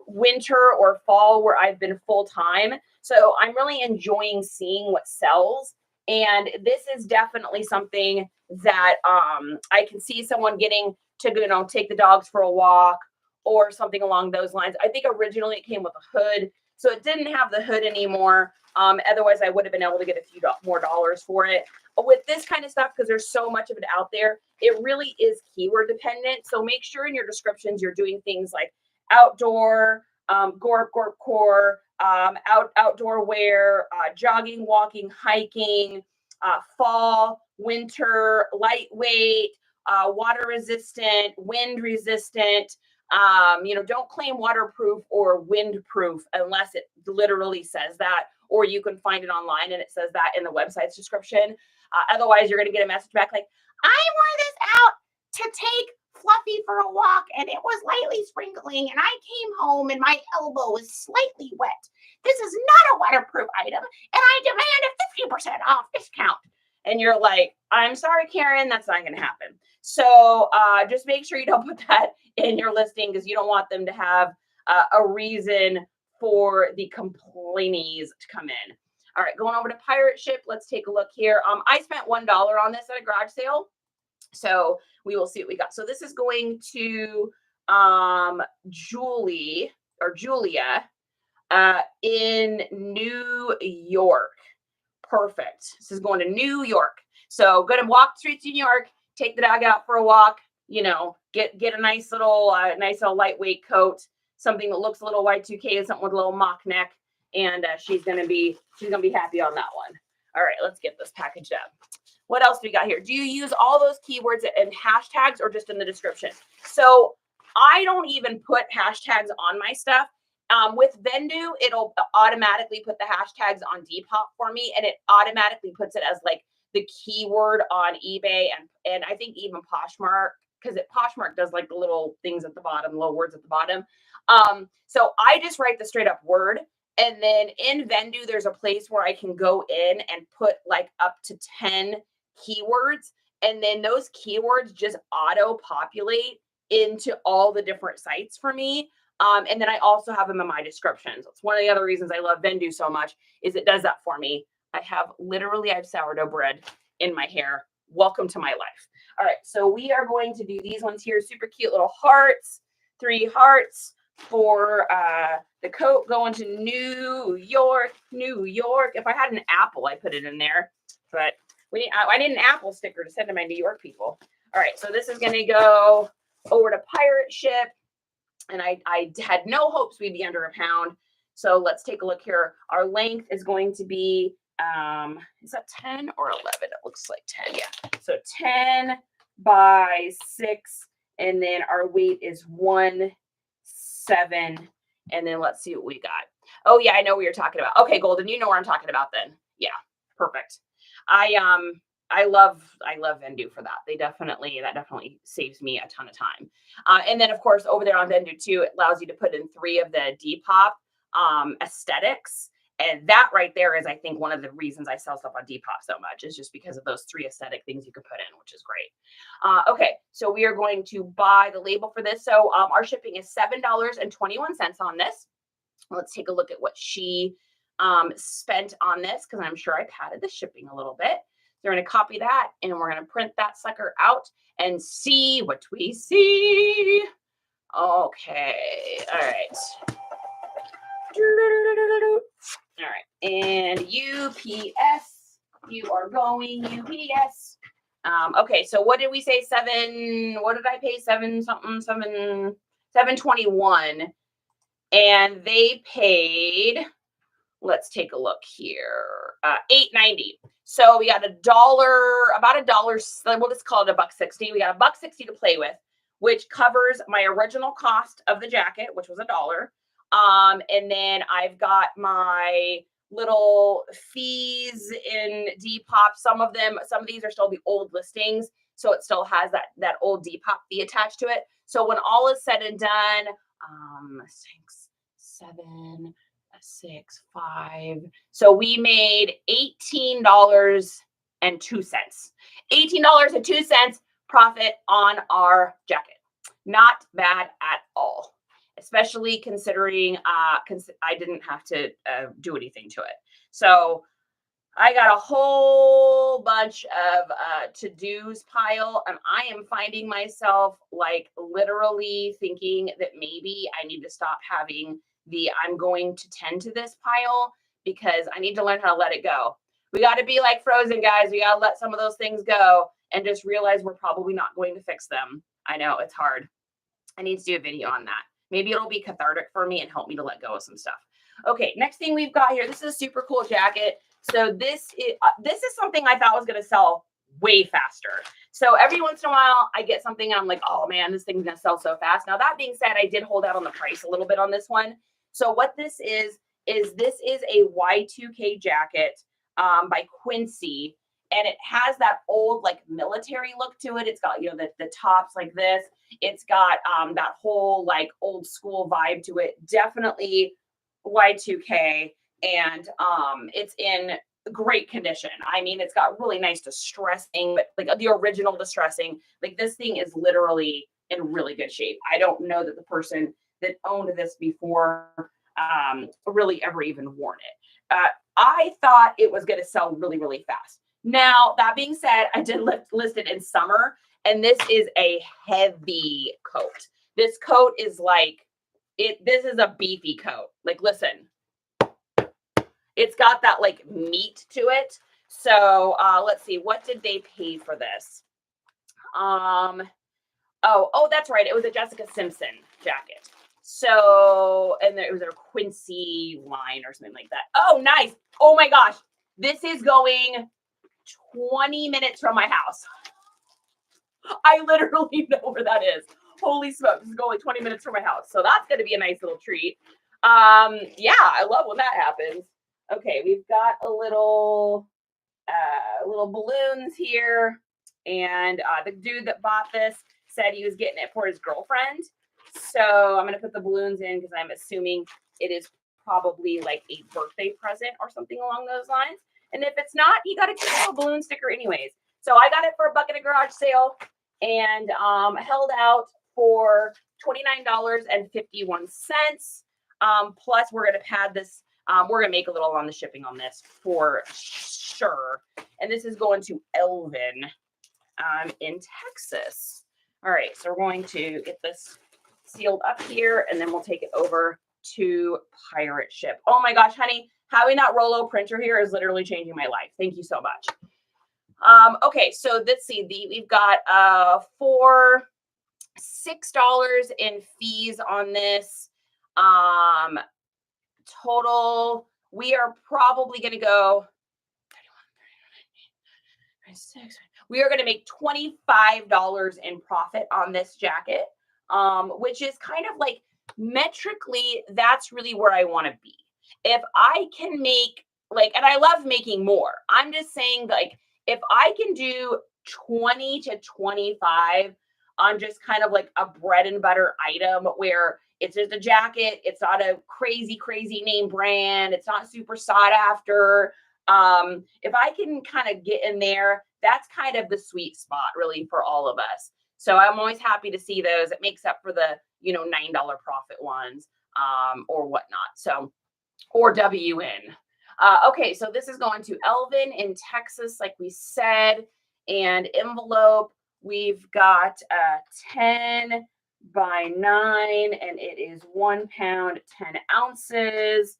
Speaker 2: winter or fall where I've been full-time. So I'm really enjoying seeing what sells. And this is definitely something that I can see someone getting to, take the dogs for a walk or something along those lines. I think originally it came with a hood, so it didn't have the hood anymore. Otherwise, I would have been able to get a few more dollars for it. with this kind of stuff, because there's so much of it out there, it really is keyword dependent. So make sure in your descriptions you're doing things like outdoor, gorp, gorp, core, outdoor wear, jogging, walking, hiking, fall, winter, lightweight, water resistant, wind resistant. Don't claim waterproof or windproof unless it literally says that, or you can find it online and it says that in the website's description. Otherwise, you're going to get a message back like, I wore this out to take Fluffy for a walk and it was lightly sprinkling and I came home and my elbow was slightly wet. This is not a waterproof item and I demand a 50% off discount. And you're like, I'm sorry, Karen, that's not going to happen. So just make sure you don't put that in your listing because you don't want them to have a reason for the complainees to come in. All right, going over to Pirate Ship. Let's take a look here. I spent $1 on this at a garage sale. So we will see what we got. So this is going to Julia in New York. Perfect. This is going to New York. So going to walk the streets of New York, take the dog out for a walk, get a nice little lightweight coat, something that looks a little Y2K and something with a little mock neck. And she's gonna be happy on that one. All right, let's get this packaged up. What else do we got here? Do you use all those keywords and hashtags or just in the description? So I don't even put hashtags on my stuff. With Vendoo, it'll automatically put the hashtags on Depop for me, and it automatically puts it as like the keyword on eBay and I think even Poshmark, because Poshmark does like the little things at the bottom, little words at the bottom. So I just write the straight up word. And then in Vendoo, there's a place where I can go in and put like up to 10 keywords. And then those keywords just auto populate into all the different sites for me. And then I also have them in my descriptions. It's one of the other reasons I love Vendoo so much is it does that for me. I have sourdough bread in my hair. Welcome to my life. All right, so we are going to do these ones here. Super cute little hearts, 3 hearts for the coat going to New York. If I had an apple, I put it in there, but I need an apple sticker to send to my New York people. All right, so this is going to go over to Pirate Ship, and I had no hopes we'd be under a pound. So let's take a look here. Our length is going to be, is that 10 or 11? It looks like 10, yeah. So 10 by 6, and then our weight is 1.7, and then let's see what we got. Oh yeah, I know what you're talking about. Okay, Golden, you know what I'm talking about then. Yeah, perfect. I love Vendoo for that. That definitely saves me a ton of time. And then of course over there on Vendoo too, it allows you to put in 3 of the Depop aesthetics. And that right there is, I think, one of the reasons I sell stuff on Depop so much is just because of those 3 aesthetic things you can put in, which is great. Okay, so we are going to buy the label for this. So our shipping is $7.21 on this. Let's take a look at what she spent on this, because I'm sure I padded the shipping a little bit. So we're going to copy that, and we're going to print that sucker out and see what we see. Okay, all right. All right, and UPS, you are going UPS. Okay, so what did we say? What did I pay? 721, and they paid. Let's take a look here. $8.90. So we got about $1. We'll just call it $1.60. We got $1.60 to play with, which covers my original cost of the jacket, which was $1. And then I've got my little fees in Depop. Some of these are still the old listings, so it still has that old Depop fee attached to it. So when all is said and done, 6, 7, 6, 5. So we made $18.02. $18.02 profit on our jacket. Not bad at all, especially considering I didn't have to do anything to it. So I got a whole bunch of to-dos pile, and I am finding myself like literally thinking that maybe I need to stop having I'm going to tend to this pile, because I need to learn how to let it go. We got to be like Frozen, guys. We got to let some of those things go and just realize we're probably not going to fix them. I know it's hard. I need to do a video on that. Maybe it'll be cathartic for me and help me to let go of some stuff. Okay, next thing we've got here. This is a super cool jacket. So this is something I thought was going to sell way faster. So every once in a while, I get something and I'm like, oh man, this thing's going to sell so fast. Now, that being said, I did hold out on the price a little bit on this one. So what this is this is a Y2K jacket by Quincy. And it has that old like military look to it. It's got, you know, the tops like this. It's got that whole like old school vibe to it. Definitely Y2K. And it's in great condition. I mean, it's got really nice distressing, but like the original distressing. Like this thing is literally in really good shape. I don't know that the person that owned this before really ever even worn it. I thought it was going to sell really, really fast. Now, that being said, I did list it in summer, and this is a heavy coat. This coat is like, this is a beefy coat. Like, listen, it's got that like meat to it. So let's see, what did they pay for this? Oh, that's right. It was a Jessica Simpson jacket. So, and it was a Quincy line or something like that. Oh, nice. Oh my gosh. This is going 20 minutes from my house. I literally know where that is. Holy smokes. This is going 20 minutes from my house. So that's going to be a nice little treat. Yeah, I love when that happens. Okay, we've got a little balloons here. And the dude that bought this said he was getting it for his girlfriend. So I'm going to put the balloons in because I'm assuming it is probably like a birthday present or something along those lines. And if it's not, he got a cute little balloon sticker anyways. So I got it for a buck at a garage sale and held out for $29.51. Plus, we're going to pad this. We're going to make a little on the shipping on this for sure. And this is going to Elvin in Texas. All right, so we're going to get this sealed up here, and then we'll take it over to Pirate Ship. Oh my gosh, honey, having that Rollo printer here is literally changing my life. Thank you so much. Okay, so let's see. We've got $6 in fees on this. Total, we are probably going to go. We are going to make $25 in profit on this jacket, which is kind of like metrically, that's really where I want to be. If I can make like, and I love making more. I'm just saying like, if I can do 20 to 25 on just kind of like a bread and butter item where it's just a jacket, it's not a crazy, crazy name brand, it's not super sought after. If I can kind of get in there, that's kind of the sweet spot really for all of us. So I'm always happy to see those. It makes up for the, $9 profit ones, or whatnot. So, or WN. Okay, so this is going to Elvin in Texas, like we said, and envelope. We've got 10 by 9, and it is 1 pound, 10 ounces.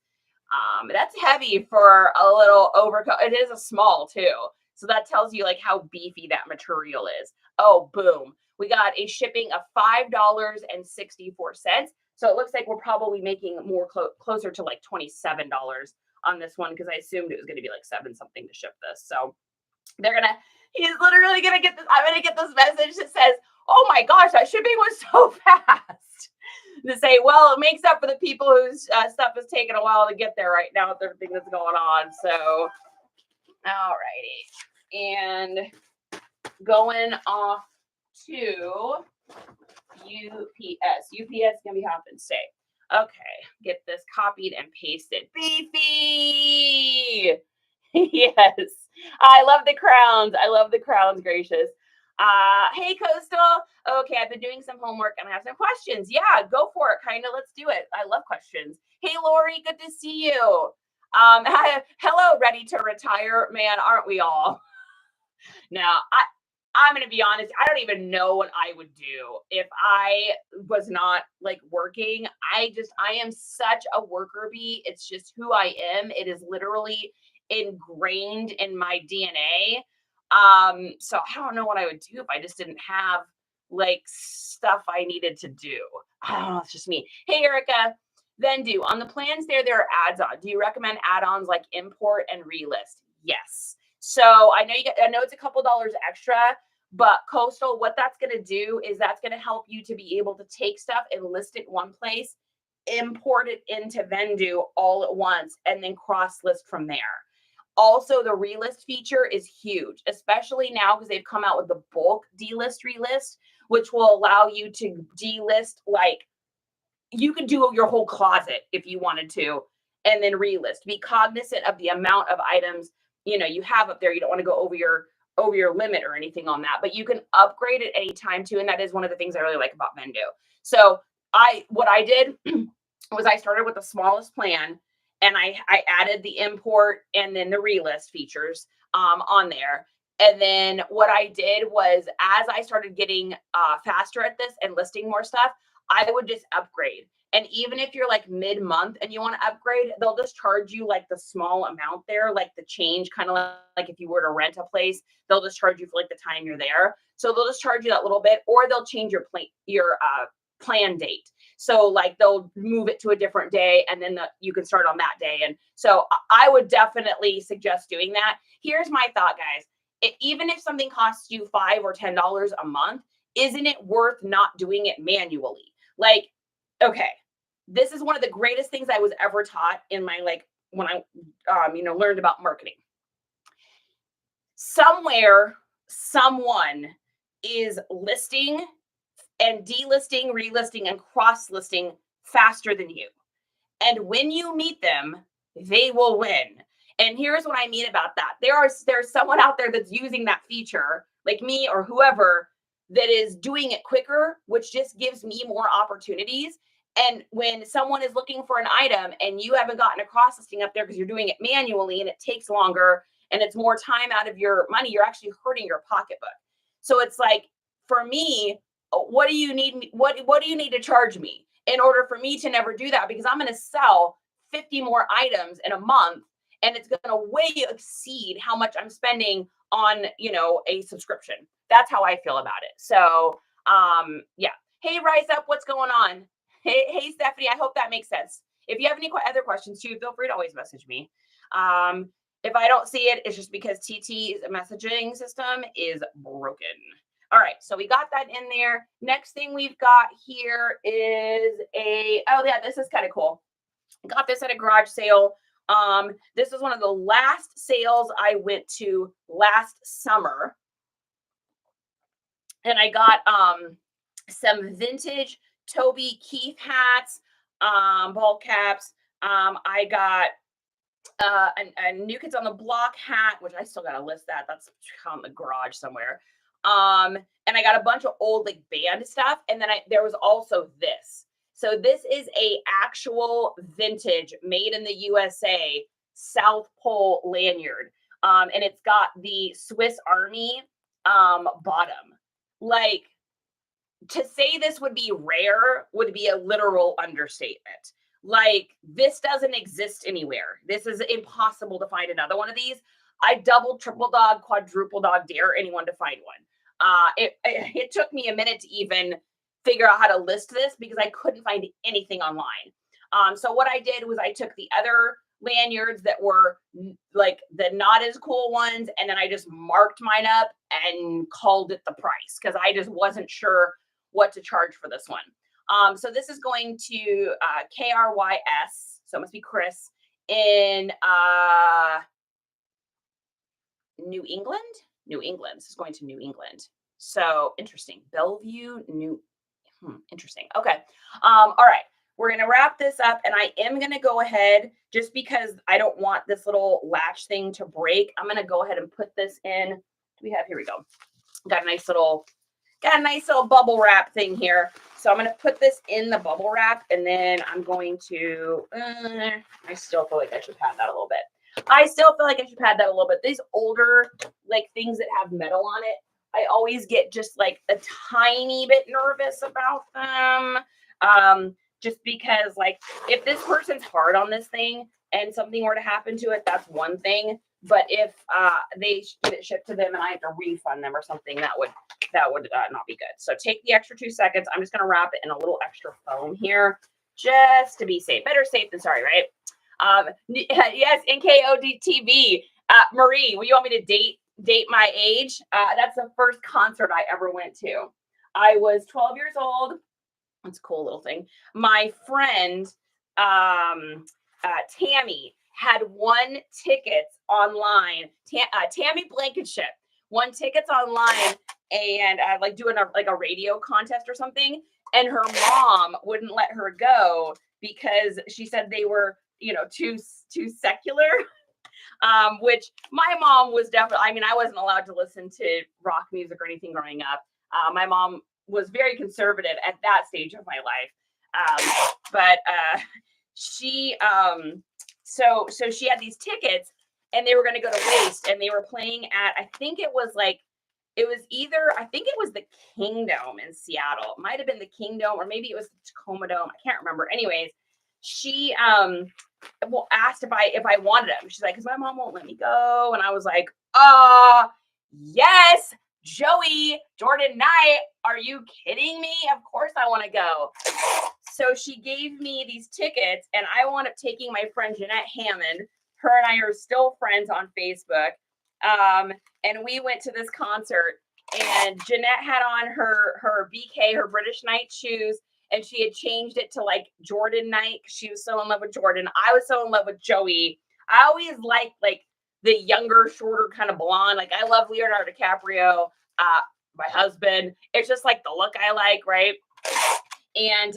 Speaker 2: That's heavy for a little overcoat. It is a small too. So that tells you like how beefy that material is. Oh, boom. We got a shipping of $5.64. So it looks like we're probably making more closer to like $27 on this one because I assumed it was going to be like 7 something to ship this. So he's literally going to get this. I'm going to get this message that says, oh my gosh, that shipping was so fast. To say, well, it makes up for the people whose stuff is taking a while to get there right now with everything that's going on. So, all righty. And going off to UPS. UPS can be hopping safe. Okay, get this copied and pasted. Beefy! Yes. I love the crowns. I love the crowns, gracious. Hey, Coastal. Okay, I've been doing some homework and I have some questions. Yeah, go for it. Kind of, let's do it. I love questions. Hey, Lori, good to see you. Hello, ready to retire? Man, aren't we all? Now, I'm going to be honest. I don't even know what I would do if I was not like working. I am such a worker bee. It's just who I am. It is literally ingrained in my DNA. So I don't know what I would do if I just didn't have like stuff I needed to do. I don't know, it's just me. Hey, Erica. Then do on the plans there are ads on. Do you recommend add-ons like import and relist? Yes. So I know it's a couple dollars extra, but Coastal, what that's going to do is that's going to help you to be able to take stuff and list it one place, import it into Vendu all at once, and then cross list from there. Also, the relist feature is huge, especially now because they've come out with the bulk delist relist, which will allow you to delist, like you could do your whole closet if you wanted to, and then relist. Be cognizant of the amount of items you have up there. You don't want to go over your limit or anything on that, but you can upgrade at any time too, and that is one of the things I really like about Vendu. So what I did was I started with the smallest plan, and I added the import and then the relist features on there. And then what I did was, as I started getting faster at this and listing more stuff, I would just upgrade. And even if you're like mid-month and you want to upgrade, they'll just charge you like the small amount there, like the change, kind of like if you were to rent a place, they'll just charge you for like the time you're there. So they'll just charge you that little bit, or they'll change your plan date. So like they'll move it to a different day, and then you can start on that day. And so I would definitely suggest doing that. Here's my thought, guys. Even if something costs you $5 or $10 a month, isn't it worth not doing it manually? Like, okay, this is one of the greatest things I was ever taught in my, like, when I, learned about marketing. Somewhere, someone is listing and delisting, relisting, and cross-listing faster than you. And when you meet them, they will win. And here's what I mean about that. There's someone out there that's using that feature, like me or whoever, that is doing it quicker, which just gives me more opportunities. And when someone is looking for an item and you haven't gotten a cross listing up there because you're doing it manually and it takes longer and it's more time out of your money, you're actually hurting your pocketbook. So it's like, for me, what do you need? What do you need to charge me in order for me to never do that? Because I'm going to sell 50 more items in a month, and it's going to way exceed how much I'm spending on, a subscription. That's how I feel about it. So, yeah. Hey, Rise Up, what's going on? Hey, Stephanie, I hope that makes sense. If you have any other questions too, feel free to always message me. If I don't see it, it's just because TT's messaging system is broken. All right, so we got that in there. Next thing we've got here is this is kind of cool. Got this at a garage sale. This is one of the last sales I went to last summer. And I got some vintage Toby Keith hats, ball caps. I got a New Kids on the Block hat, which I still got to list that. That's on the garage somewhere. And I got a bunch of old like band stuff. And then there was also this. So this is a actual vintage made in the USA South Pole lanyard. And it's got the Swiss Army bottom. Like, to say this would be rare would be a literal understatement. Like, this doesn't exist anywhere. This is impossible to find another one of these. I double, triple dog, quadruple dog dare anyone to find one. It took me a minute to even figure out how to list this because I couldn't find anything online. So what I did was I took the other lanyards that were like the not as cool ones, and then I just marked mine up and called it the price because I just wasn't sure what to charge for this one. So this is going to KRYS, so it must be Chris, in New England. This is going to New England. So interesting. Bellevue, interesting. Okay. All right. We're going to wrap this up, and I am going to go ahead, just because I don't want this little latch thing to break. I'm going to go ahead and put this in. Here we go. Got a nice little bubble wrap thing here. So I'm going to put this in the bubble wrap, and then I'm going to, I still feel like I should pad that a little bit. These older like things that have metal on it, I always get just like a tiny bit nervous about them. Just because, like, if this person's hard on this thing and something were to happen to it, that's one thing. But if they get it shipped to them and I have to refund them or something, that would not be good. So take the extra 2 seconds. I'm just going to wrap it in a little extra foam here just to be safe. Better safe than sorry, right? Yes, NKODTV. Marie, will you want me to date my age? That's the first concert I ever went to. I was 12 years old. It's a cool little thing. My friend, Tammy, had won tickets online. Tammy Blankenship won tickets online and like doing a radio contest or something. And her mom wouldn't let her go because she said they were, too secular. Which my mom was definitely. I mean, I wasn't allowed to listen to rock music or anything growing up. My mom was very conservative at that stage of my life. But she, so she had these tickets and they were going to go to waste and they were playing at, I think it was the Kingdom in Seattle. It might've been the Kingdom or maybe it was the Tacoma Dome. I can't remember. Anyways, she, asked if I wanted them. She's like, because my mom won't let me go. And I was like, yes, Joey, Jordan Knight, are you kidding me? Of course I want to go. So she gave me these tickets and I wound up taking my friend Jeanette Hammond. Her and I are still friends on Facebook. And we went to this concert and Jeanette had on her BK, her British Knight shoes. And she had changed it to like Jordan Knight. She was so in love with Jordan. I was so in love with Joey. I always liked like the younger, shorter kind of blonde. Like I love Leonardo DiCaprio, my husband. It's just like the look I like, right? And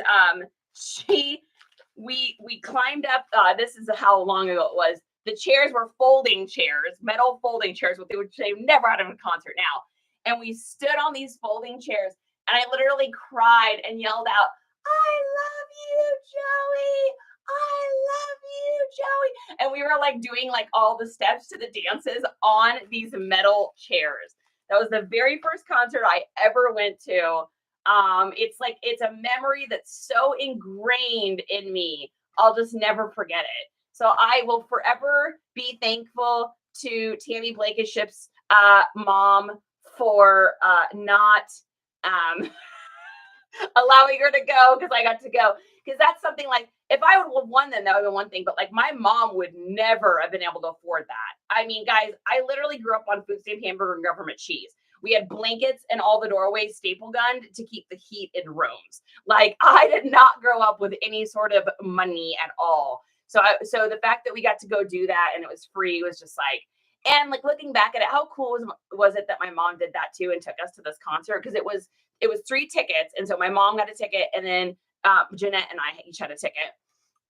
Speaker 2: we climbed up. This is how long ago it was. The chairs were folding chairs, metal folding chairs, what they would say never out of a concert now. And we stood on these folding chairs. And I literally cried and yelled out, I love you, Joey. I love you, Joey. And we were like doing like all the steps to the dances on these metal chairs. That was the very first concert I ever went to. It's a memory that's so ingrained in me. I'll just never forget it. So I will forever be thankful to Tammy Blankenship's mom for not allowing her to go because I got to go. Because that's something like if I would have won, then that would have been one thing. But like my mom would never have been able to afford that. I mean, guys, I literally grew up on food stamp hamburger and government cheese. We had blankets and all the doorways staple gunned to keep the heat in rooms. Like I did not grow up with any sort of money at all. So the fact that we got to go do that and it was free was just like, and like looking back at it, how cool was it that my mom did that too and took us to this concert? Because it was 3 tickets. And so my mom got a ticket and then Jeanette and I each had a ticket.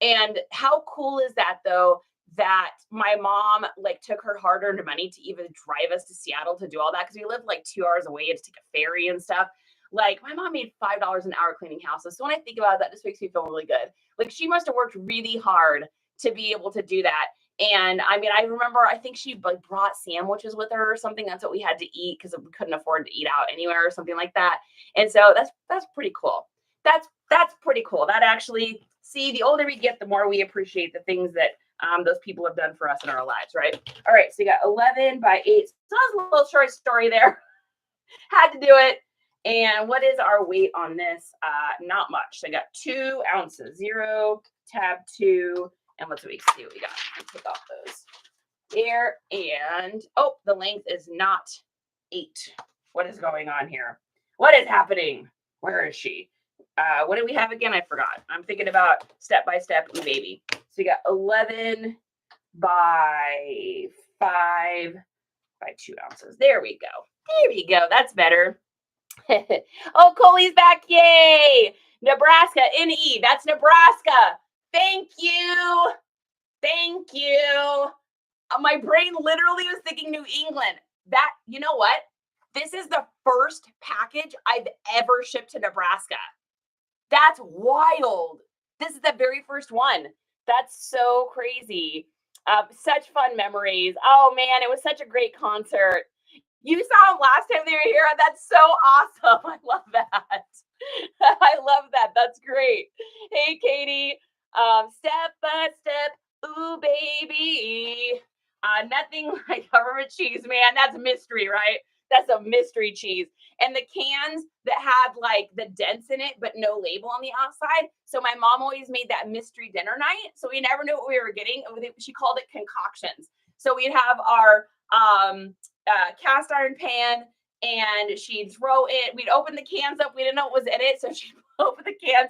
Speaker 2: And how cool is that though, that my mom like took her hard-earned money to even drive us to Seattle to do all that? Because we lived like 2 hours away to take a ferry and stuff. Like my mom made $5 an hour cleaning houses. So when I think about that, just makes me feel really good. Like she must have worked really hard to be able to do that. And I mean, I remember, I think she like brought sandwiches with her or something. That's what we had to eat because we couldn't afford to eat out anywhere or something like that. And so that's pretty cool. That's pretty cool. That actually, see, the older we get, the more we appreciate the things that those people have done for us in our lives, right? All right, so you got 11 by 8. So that was a little short story there. Had to do it. And what is our weight on this? Not much. So I got 2 ounces, 0, tab 2. And let's see what we got. Let's take off those there. And the length is not 8. What is going on here? What is happening? Where is she? What do we have again? I forgot. I'm thinking about step by step, baby. So you got 11 by 5 by 2 ounces. There we go. There we go. That's better. Oh, Coley's back. Yay. Nebraska, NE. That's Nebraska. Thank you. Thank you. My brain literally was thinking New England. That, you know what? This is the first package I've ever shipped to Nebraska. That's wild. This is the very first one. That's so crazy. Such fun memories. Oh man, it was such a great concert. You saw them last time they were here. That's so awesome. I love that. I love that. That's great. Hey, Katie. Step by step, Ooh, baby. Nothing like government cheese, man. That's mystery, right? That's a mystery cheese. And the cans that had like the dents in it, but no label on the outside. So my mom always made that mystery dinner night. So we never knew what we were getting. She called it concoctions. So we'd have our cast iron pan and she'd throw it, we'd open the cans up. We didn't know what was in it. So she'd open the cans,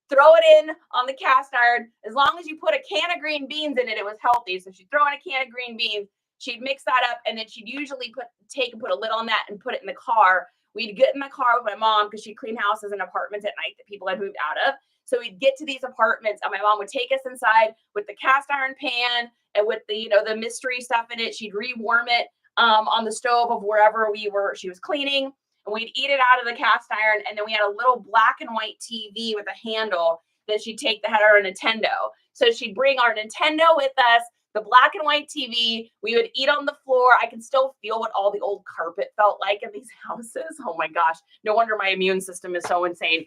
Speaker 2: throw it in on the cast iron. As long as you put a can of green beans in it, it was healthy. So she'd throw in a can of green beans. She'd mix that up, and then she'd usually put a lid on that and put it in the car. We'd get in the car with my mom because she'd clean houses and apartments at night that people had moved out of. So we'd get to these apartments, and my mom would take us inside with the cast iron pan and with the mystery stuff in it. She'd rewarm it on the stove of wherever she was cleaning, and we'd eat it out of the cast iron. And then we had a little black and white TV with a handle that she'd take that had our Nintendo. So she'd bring our Nintendo with us, the black and white TV. We would eat on the floor. I can still feel what all the old carpet felt like in these houses. Oh my gosh. No wonder my immune system is so insane.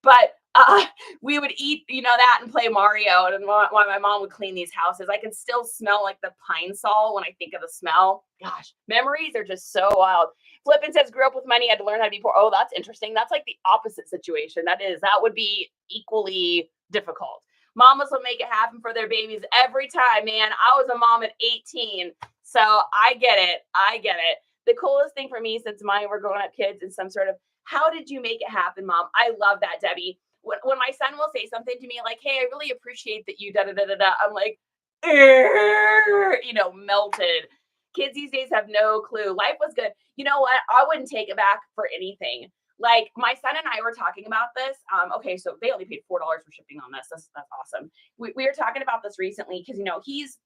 Speaker 2: But we would eat, that and play Mario. And while my mom would clean these houses, I can still smell like the pine sol when I think of the smell. Gosh, memories are just so wild. Flippin says, grew up with money, had to learn how to be poor. Oh, that's interesting. That's like the opposite situation. That would be equally difficult. Mamas will make it happen for their babies every time, man. I was a mom at 18, so I get it. The coolest thing for me since mine were growing up kids is some sort of, how did you make it happen, Mom? I love that, Debbie. When my son will say something to me like, hey, I really appreciate that you da-da-da-da-da, I'm like, melted. Kids these days have no clue. Life was good. You know what? I wouldn't take it back for anything. Like my son and I were talking about this. Okay, so they only paid $4 for shipping on this. That's awesome. We were talking about this recently because he's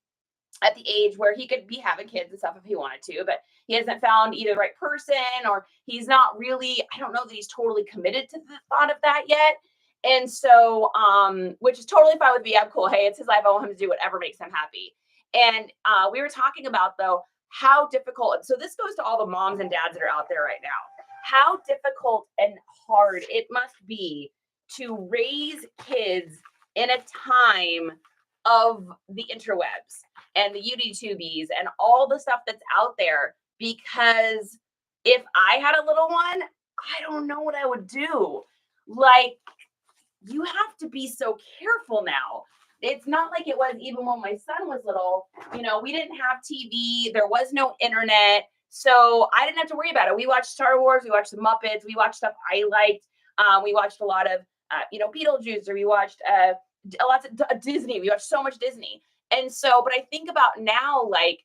Speaker 2: at the age where he could be having kids and stuff if he wanted to, but he hasn't found either the right person, or he's not really, I don't know that he's totally committed to the thought of that yet. And so, which is totally fine with me. I'm cool. Hey, it's his life. I want him to do whatever makes him happy. And we were talking about, though, how difficult. So this goes to all the moms and dads that are out there right now. How difficult and hard it must be to raise kids in a time of the interwebs and the UD2Bs and all the stuff that's out there. Because if I had a little one, I don't know what I would do. Like, you have to be so careful now. It's not like it was even when my son was little. We didn't have TV. There was no internet. So I didn't have to worry about it. We watched Star Wars. We watched the Muppets. We watched stuff I liked. We watched a lot of, Beetlejuice, or we watched lots of Disney. We watched so much Disney. And so, but I think about now, like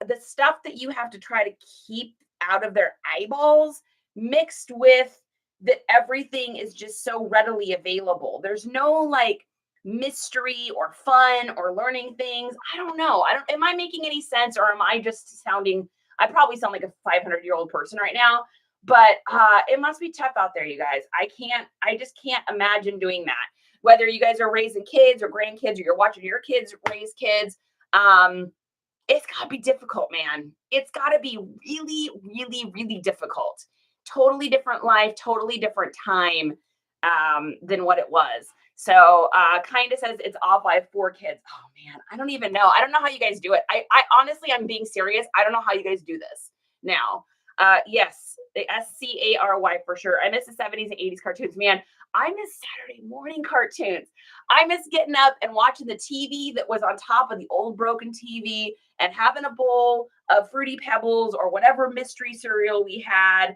Speaker 2: the stuff that you have to try to keep out of their eyeballs mixed with that everything is just so readily available. There's no like mystery or fun or learning things. I don't know. Am I making any sense, or am I just sounding, I probably sound like a 500-year-old person right now, but it must be tough out there, you guys. I just can't imagine doing that. Whether you guys are raising kids or grandkids, or you're watching your kids raise kids, it's got to be difficult, man. It's got to be really, really, really difficult. Totally different life, totally different time than what it was. So Kinda says it's off. I have 4 kids. Oh man, I don't even know. I don't know how you guys do it. I honestly, I'm being serious. I don't know how you guys do this now. Yes, the SCARY for sure. I miss the 70s and 80s cartoons, man. I miss Saturday morning cartoons. I miss getting up and watching the TV that was on top of the old broken TV and having a bowl of Fruity Pebbles or whatever mystery cereal we had.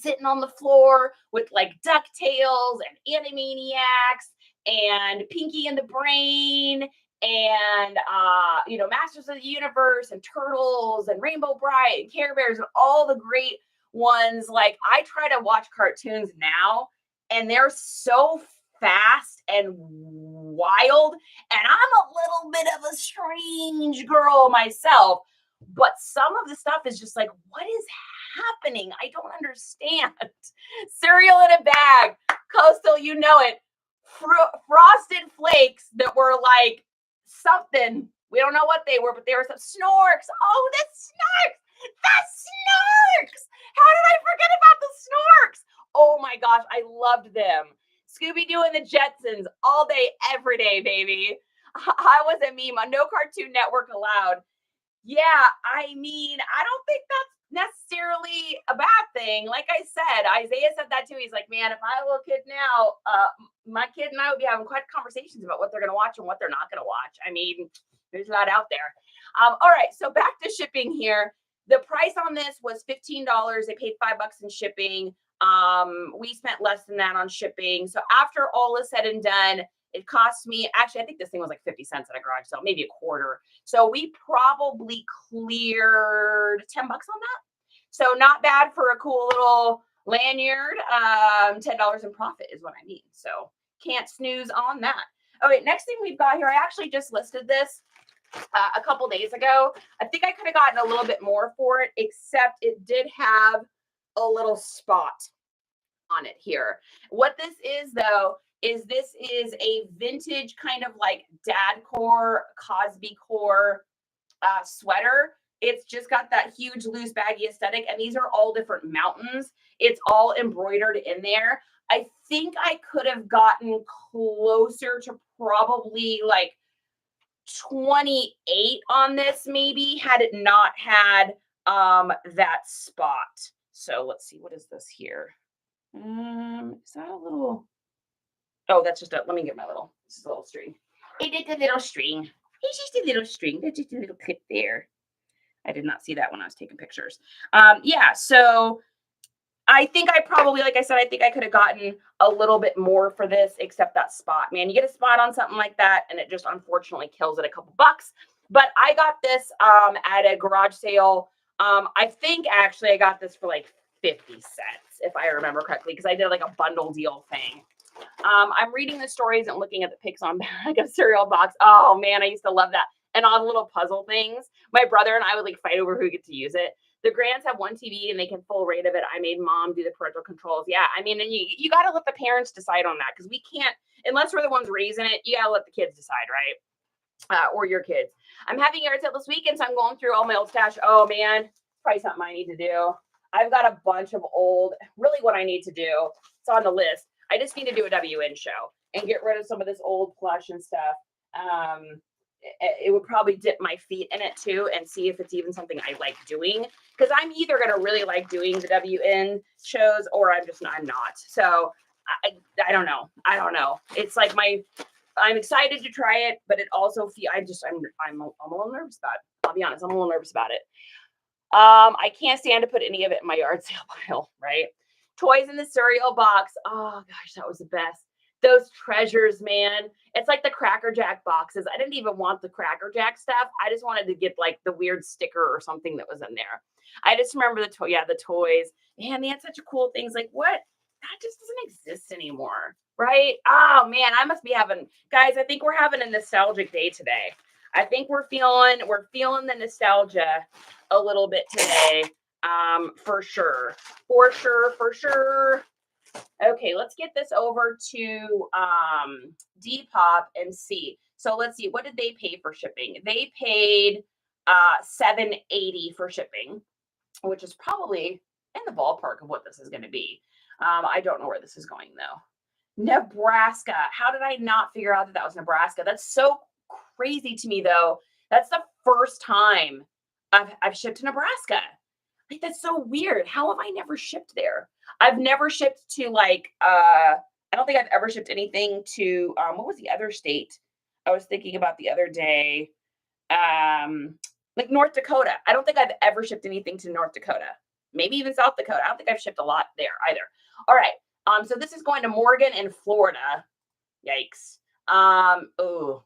Speaker 2: Sitting on the floor with like DuckTales and Animaniacs and Pinky and the Brain and Masters of the Universe and Turtles and Rainbow Bright and Care Bears and all the great ones. Like, I try to watch cartoons now and they're so fast and wild, and I'm a little bit of a strange girl myself, but some of the stuff is just like, what is happening? I don't understand. Cereal in a bag, Coastal, you know it. Frosted Flakes that were like something. We don't know what they were, but they were some Snorks. Oh, the Snorks! The Snorks! How did I forget about the Snorks? Oh my gosh, I loved them. Scooby-Doo and the Jetsons all day, every day, baby. I was a meme on No Cartoon Network Allowed. Yeah, I mean, I don't think that's necessarily a bad thing. Like I said, Isaiah said that too. He's like, man, if I had a little kid now, my kid and I would be having quite conversations about what they're going to watch and what they're not going to watch. I mean, there's a lot out there. All right, so back to shipping here. The price on this was $15. They paid $5 in shipping. We spent less than that on shipping. So after all is said and done, it cost me, actually, I think this thing was like 50 cents at a garage sale, maybe a quarter. So we probably cleared $10 on that. So not bad for a cool little lanyard. $10 in profit is what I mean. So can't snooze on that. Okay, next thing we've got here, I actually just listed this a couple days ago. I think I could have gotten a little bit more for it, except it did have a little spot on it here. What this is though, is this is a vintage kind of like dadcore, Cosby core sweater. It's just got that huge loose baggy aesthetic, and these are all different mountains. It's all embroidered in there. I think I could have gotten closer to probably like 28 on this maybe had it not had that spot. So let's see, what is this here? Is that a little? Oh, that's just a. Let me get my little. This is a little string. It is a little string. It's just a little string. There's just a little clip there. I did not see that when I was taking pictures. Yeah. So I think I probably, like I said, I think I could have gotten a little bit more for this, except that spot. Man, you get a spot on something like that, and it just unfortunately kills it a couple bucks. But I got this at a garage sale. I think actually I got this for like 50 cents, if I remember correctly, because I did like a bundle deal thing. I'm reading the stories and looking at the pics on back of cereal box. Oh man, I used to love that. And all the little puzzle things. My brother and I would like fight over who gets to use it. The Grants have one TV and they can full rate of it. I made mom do the parental controls. Yeah, I mean, and you got to let the parents decide on that, because we can't, unless we're the ones raising it, you got to let the kids decide, right? Or your kids. I'm having yard sale this weekend, so I'm going through all my old stash. Oh man, probably something I need to do. I've got a bunch of old, really what I need to do, it's on the list. I just need to do a WN show and get rid of some of this old plush and stuff. It would probably dip my feet in it too and see if it's even something I like doing, because I'm either going to really like doing the WN shows or I'm not. So I don't know. It's like I'm excited to try it, but it also I'm a little nervous about it. I'll be honest. I'm a little nervous about it. I can't stand to put any of it in my yard sale pile, right? Toys in the cereal box. Oh gosh, that was the best. Those treasures, man. It's like the Cracker Jack boxes. I didn't even want the Cracker Jack stuff. I just wanted to get like the weird sticker or something that was in there. I just remember the toys. Man, they had such a cool things. Like what? That just doesn't exist anymore, right? Oh man, I must be having, guys, I think we're having a nostalgic day today. I think we're feeling the nostalgia a little bit today. For sure. Okay, let's get this over to Depop and see. So let's see, what did they pay for shipping? They paid $7.80 for shipping, which is probably in the ballpark of what this is going to be. I don't know where this is going though. Nebraska. How did I not figure out that that was Nebraska? That's so crazy to me though. That's the first time I've shipped to Nebraska. Like that's so weird. How have I never shipped there? I've never shipped to like I don't think I've ever shipped anything to what was the other state I was thinking about the other day? Like North Dakota. I don't think I've ever shipped anything to North Dakota. Maybe even South Dakota. I don't think I've shipped a lot there either. All right. So this is going to Morgan in Florida. Yikes. Oh,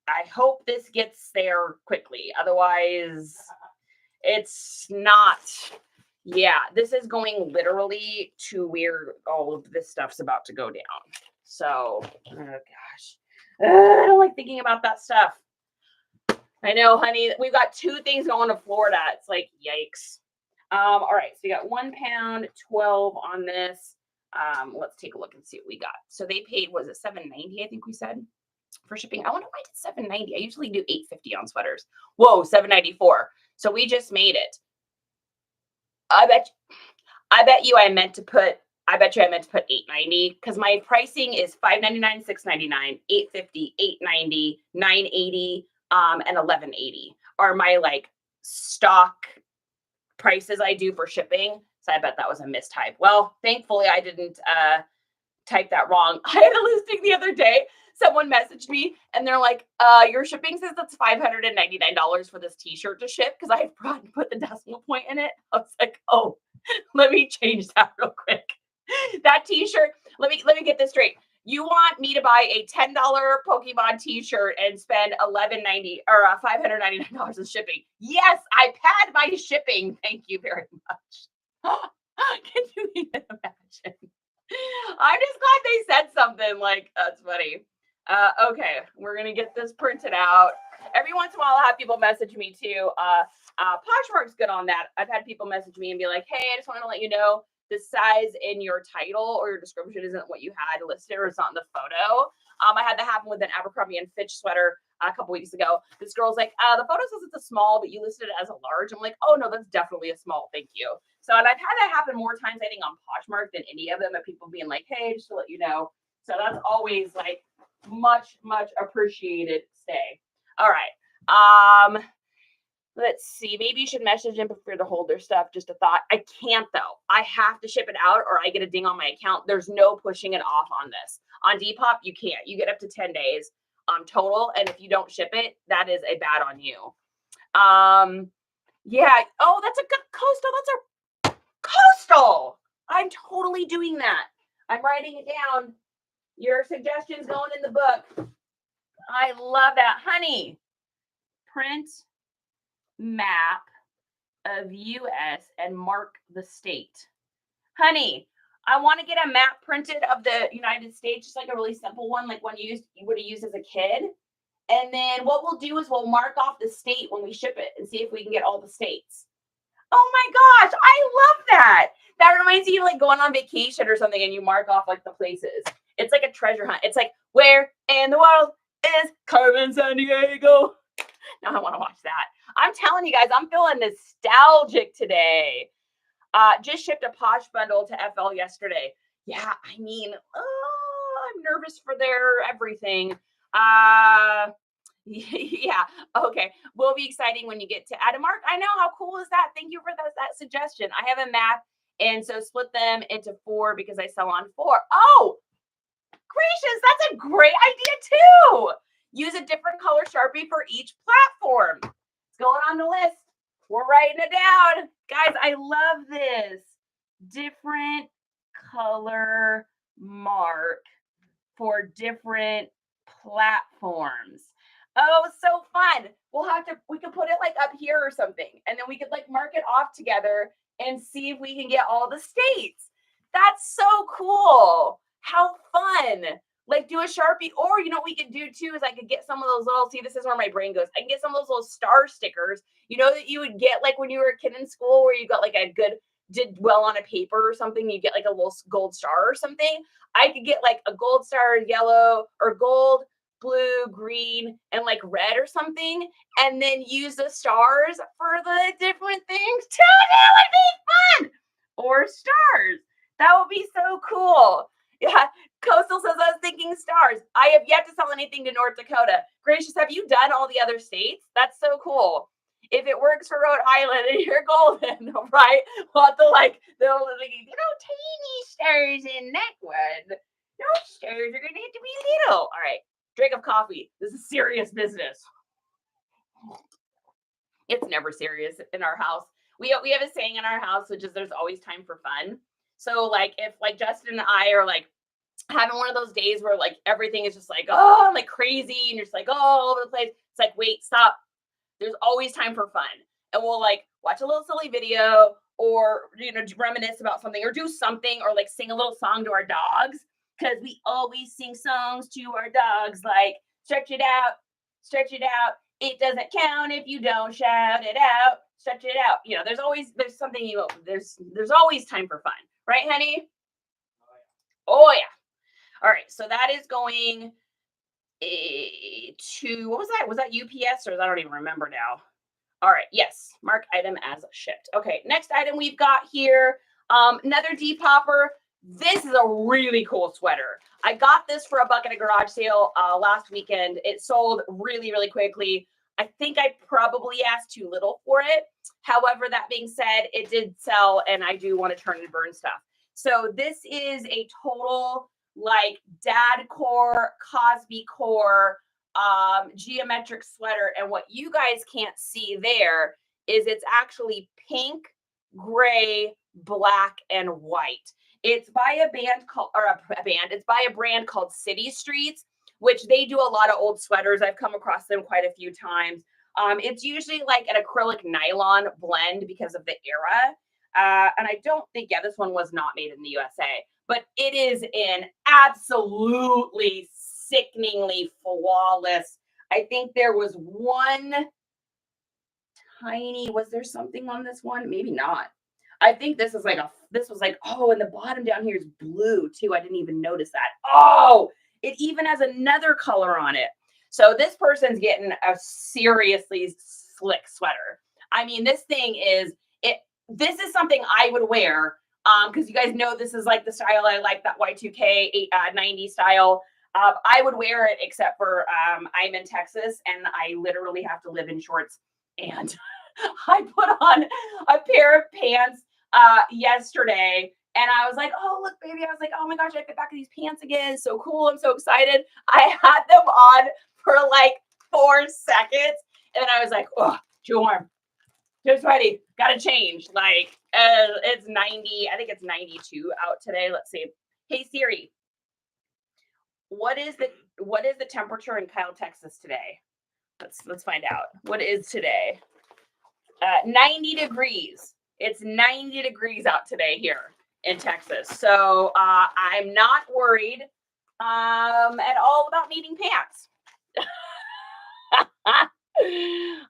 Speaker 2: I hope this gets there quickly. Otherwise, it's not. Yeah, this is going literally to where all of this stuff's about to go down. So, oh gosh. I don't like thinking about that stuff. I know, honey. We've got 2 things going to Florida. It's like, yikes. All right, so we got £1.12 on this. Let's take a look and see what we got. So they paid, was it $7.90? I think we said for shipping. I wonder why I did $7.90. I usually do $8.50 on sweaters. Whoa, $7.94. So we just made it. I bet you I meant to put I bet you I meant to put $8.90 because my pricing is $5.99, $6.99, $8.50, $8.90, $9.80, and $11.80 are my like stock prices I do for shipping. So I bet that was a mistype. Well, thankfully I didn't type that wrong. I had a listing the other day. Someone messaged me and they're like, your shipping says that's $599 for this t-shirt to ship because I forgot to put the decimal point in it. I was like, oh, let me change that real quick. That t-shirt, let me get this straight. You want me to buy a $10 Pokemon t-shirt and spend $11.90 or $599 in shipping? Yes, I pad my shipping. Thank you very much. Can you even imagine? I'm just glad they said something like, that's funny. Okay, we're going to get this printed out. Every once in a while, I'll have people message me too. Poshmark's good on that. I've had people message me and be like, hey, I just want to let you know the size in your title or your description isn't what you had listed or it's not in the photo. I had that happen with an Abercrombie and Fitch sweater a couple weeks ago. This girl's like, the photo says it's a small, but you listed it as a large. I'm like, oh no, that's definitely a small. Thank you. So, and I've had that happen more times, I think, on Poshmark than any of them, of people being like, hey, just to let you know. So that's always like much, much appreciated stay. All right. Let's see. Maybe you should message them for to hold their stuff. Just a thought. I can't though. I have to ship it out or I get a ding on my account. There's no pushing it off on this. On Depop, you can't. You get up to 10 days total. And if you don't ship it, that is a bad on you. Yeah. Oh, that's a good coastal. That's a coastal. I'm totally doing that. I'm writing it down. Your suggestions going in the book. I love that. Honey, print map of US and mark the state. Honey, I want to get a map printed of the United States, just like a really simple one, like one you would have used as a kid. And then what we'll do is we'll mark off the state when we ship it and see if we can get all the states. Oh my gosh, I love that. That reminds me of like going on vacation or something and you mark off like the places. It's like a treasure hunt. It's like, where in the world is Carmen Sandiego? Now I want to watch that. I'm telling you guys, I'm feeling nostalgic today. Just shipped a Posh bundle to FL yesterday. Yeah, I mean, I'm nervous for their everything. Yeah, okay. Will be exciting when you get to Adam. Mark, I know. How cool is that? Thank you for that suggestion. I have a map, and so split them into 4 because I sell on 4. Oh, gracious, that's a great idea too. Use a different color Sharpie for each platform. It's going on the list. We're writing it down. Guys, I love this. Different color mark for different platforms. Oh, so fun. We could put it like up here or something. And then we could like mark it off together and see if we can get all the states. That's so cool. How fun. Like do a Sharpie, or you know what we could do too is I could get some of those little, see, this is where my brain goes. I can get some of those little star stickers, you know, that you would get like when you were a kid in school where you got like a good, did well on a paper or something, you get like a little gold star or something. I could get like a gold star, yellow, or gold, blue, green, and like red or something, and then use the stars for the different things too. That would be fun. Or stars. That would be so cool. Yeah. Coastal says, I was thinking stars. I have yet to sell anything to North Dakota. Gracious, have you done all the other states? That's so cool. If it works for Rhode Island and you're golden, right? What the little teeny stars in that one. Those stars are going to have to be little. All right. Drink of coffee. This is serious business. It's never serious in our house. We have a saying in our house, which is there's always time for fun. So like if like Justin and I are like having one of those days where like everything is just like, oh, like crazy and you're just like, oh, all over the place. It's like, wait, stop. There's always time for fun. And we'll like watch a little silly video or, you know, reminisce about something or do something or like sing a little song to our dogs. Because we always sing songs to our dogs, like stretch it out, stretch it out. It doesn't count if you don't shout it out, stretch it out. You know, there's something there's always time for fun. Right, honey? Oh, yeah. All right. So that is going to, what was that? Was that UPS or I don't even remember now. All right. Yes. Mark item as shipped. Okay. Next item we've got here, another depopper. This is a really cool sweater. I got this for a buck at a garage sale last weekend. It sold really, really quickly. I think I probably asked too little for it. However, that being said, it did sell, and I do want to turn and burn stuff. So this is a total like dad core, Cosby core, geometric sweater. And what you guys can't see there is it's actually pink, gray, black, and white. It's by a band called, or a band, it's by a brand called City Streets, which they do a lot of old sweaters. I've come across them quite a few times. It's usually like an acrylic nylon blend because of the era. And I don't think, yeah, this one was not made in the USA, but it is an absolutely sickeningly flawless. I think there was one tiny, was there something on this one? Maybe not. I think this was like, oh, and the bottom down here is blue too. I didn't even notice that. Oh, it even has another color on it. So this person's getting a seriously slick sweater. I mean, this thing is it. This is something I would wear because you guys know this is like the style I like, that Y2K 90 style. I would wear it except for I'm in Texas and I literally have to live in shorts, and I put on a pair of pants yesterday, and I was like, oh, look, baby. I was like, oh my gosh, I fit back in these pants again. So cool. I'm so excited. I had them on for like 4 seconds. And I was like, oh, too warm. Too sweaty. Gotta change. Like, it's 90. I think it's 92 out today. Let's see. Hey Siri, what is the temperature in Kyle, Texas today? Let's find out. What is today? 90 degrees. It's 90 degrees out today here in Texas. So I'm not worried at all about needing pants.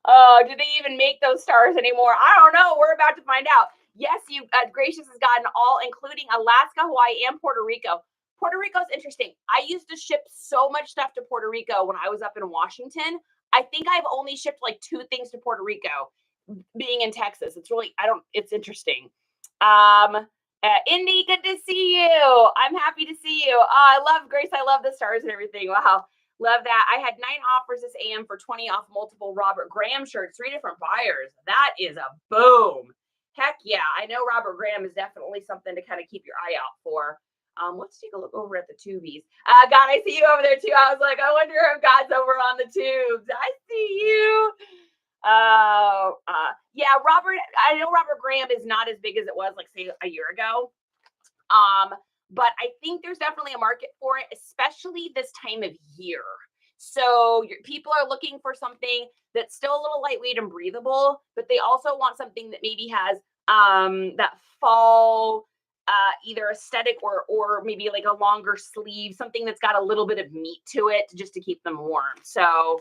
Speaker 2: Oh, do they even make those stars anymore? I don't know. We're about to find out. Yes, you Gracious has gotten all, including Alaska, Hawaii, and Puerto Rico. Puerto Rico's interesting. I used to ship so much stuff to Puerto Rico when I was up in Washington. I think I've only shipped like 2 things to Puerto Rico, being in Texas. It's interesting. Indy, good to see you. I'm happy to see you. I love Grace. I love the stars and everything. Wow. Love that. I had 9 offers this AM for 20 off multiple Robert Graham shirts, 3 different buyers. That is a boom. Heck yeah. I know Robert Graham is definitely something to kind of keep your eye out for. Let's take a look over at the tubies. God, I see you over there too. I was like, I wonder if God's over on the tubes. I see you. Yeah, Robert, I know Robert Graham is not as big as it was, like, say, a year ago. But I think there's definitely a market for it, especially this time of year. So people are looking for something that's still a little lightweight and breathable, but they also want something that maybe has that fall either aesthetic or maybe like a longer sleeve, something that's got a little bit of meat to it just to keep them warm. So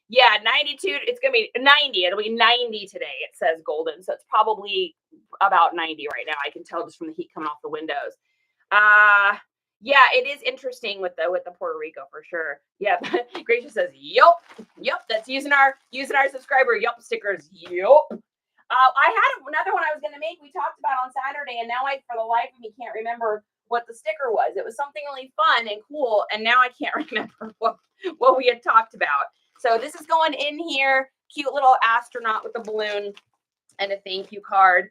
Speaker 2: yeah, 92. It's gonna be 90. It'll be 90 today. It says Golden, so it's probably about 90 right now. I can tell just from the heat coming off the windows. Yeah, it is interesting with the Puerto Rico for sure. Yep. Gracia says, "Yup, that's using our subscriber yup stickers. Yup." I had another one I was gonna make. We talked about on Saturday, and now I, for the life of me, can't remember what the sticker was. It was something really fun and cool, and now I can't remember what we had talked about. So this is going in here. Cute little astronaut with a balloon and a thank you card.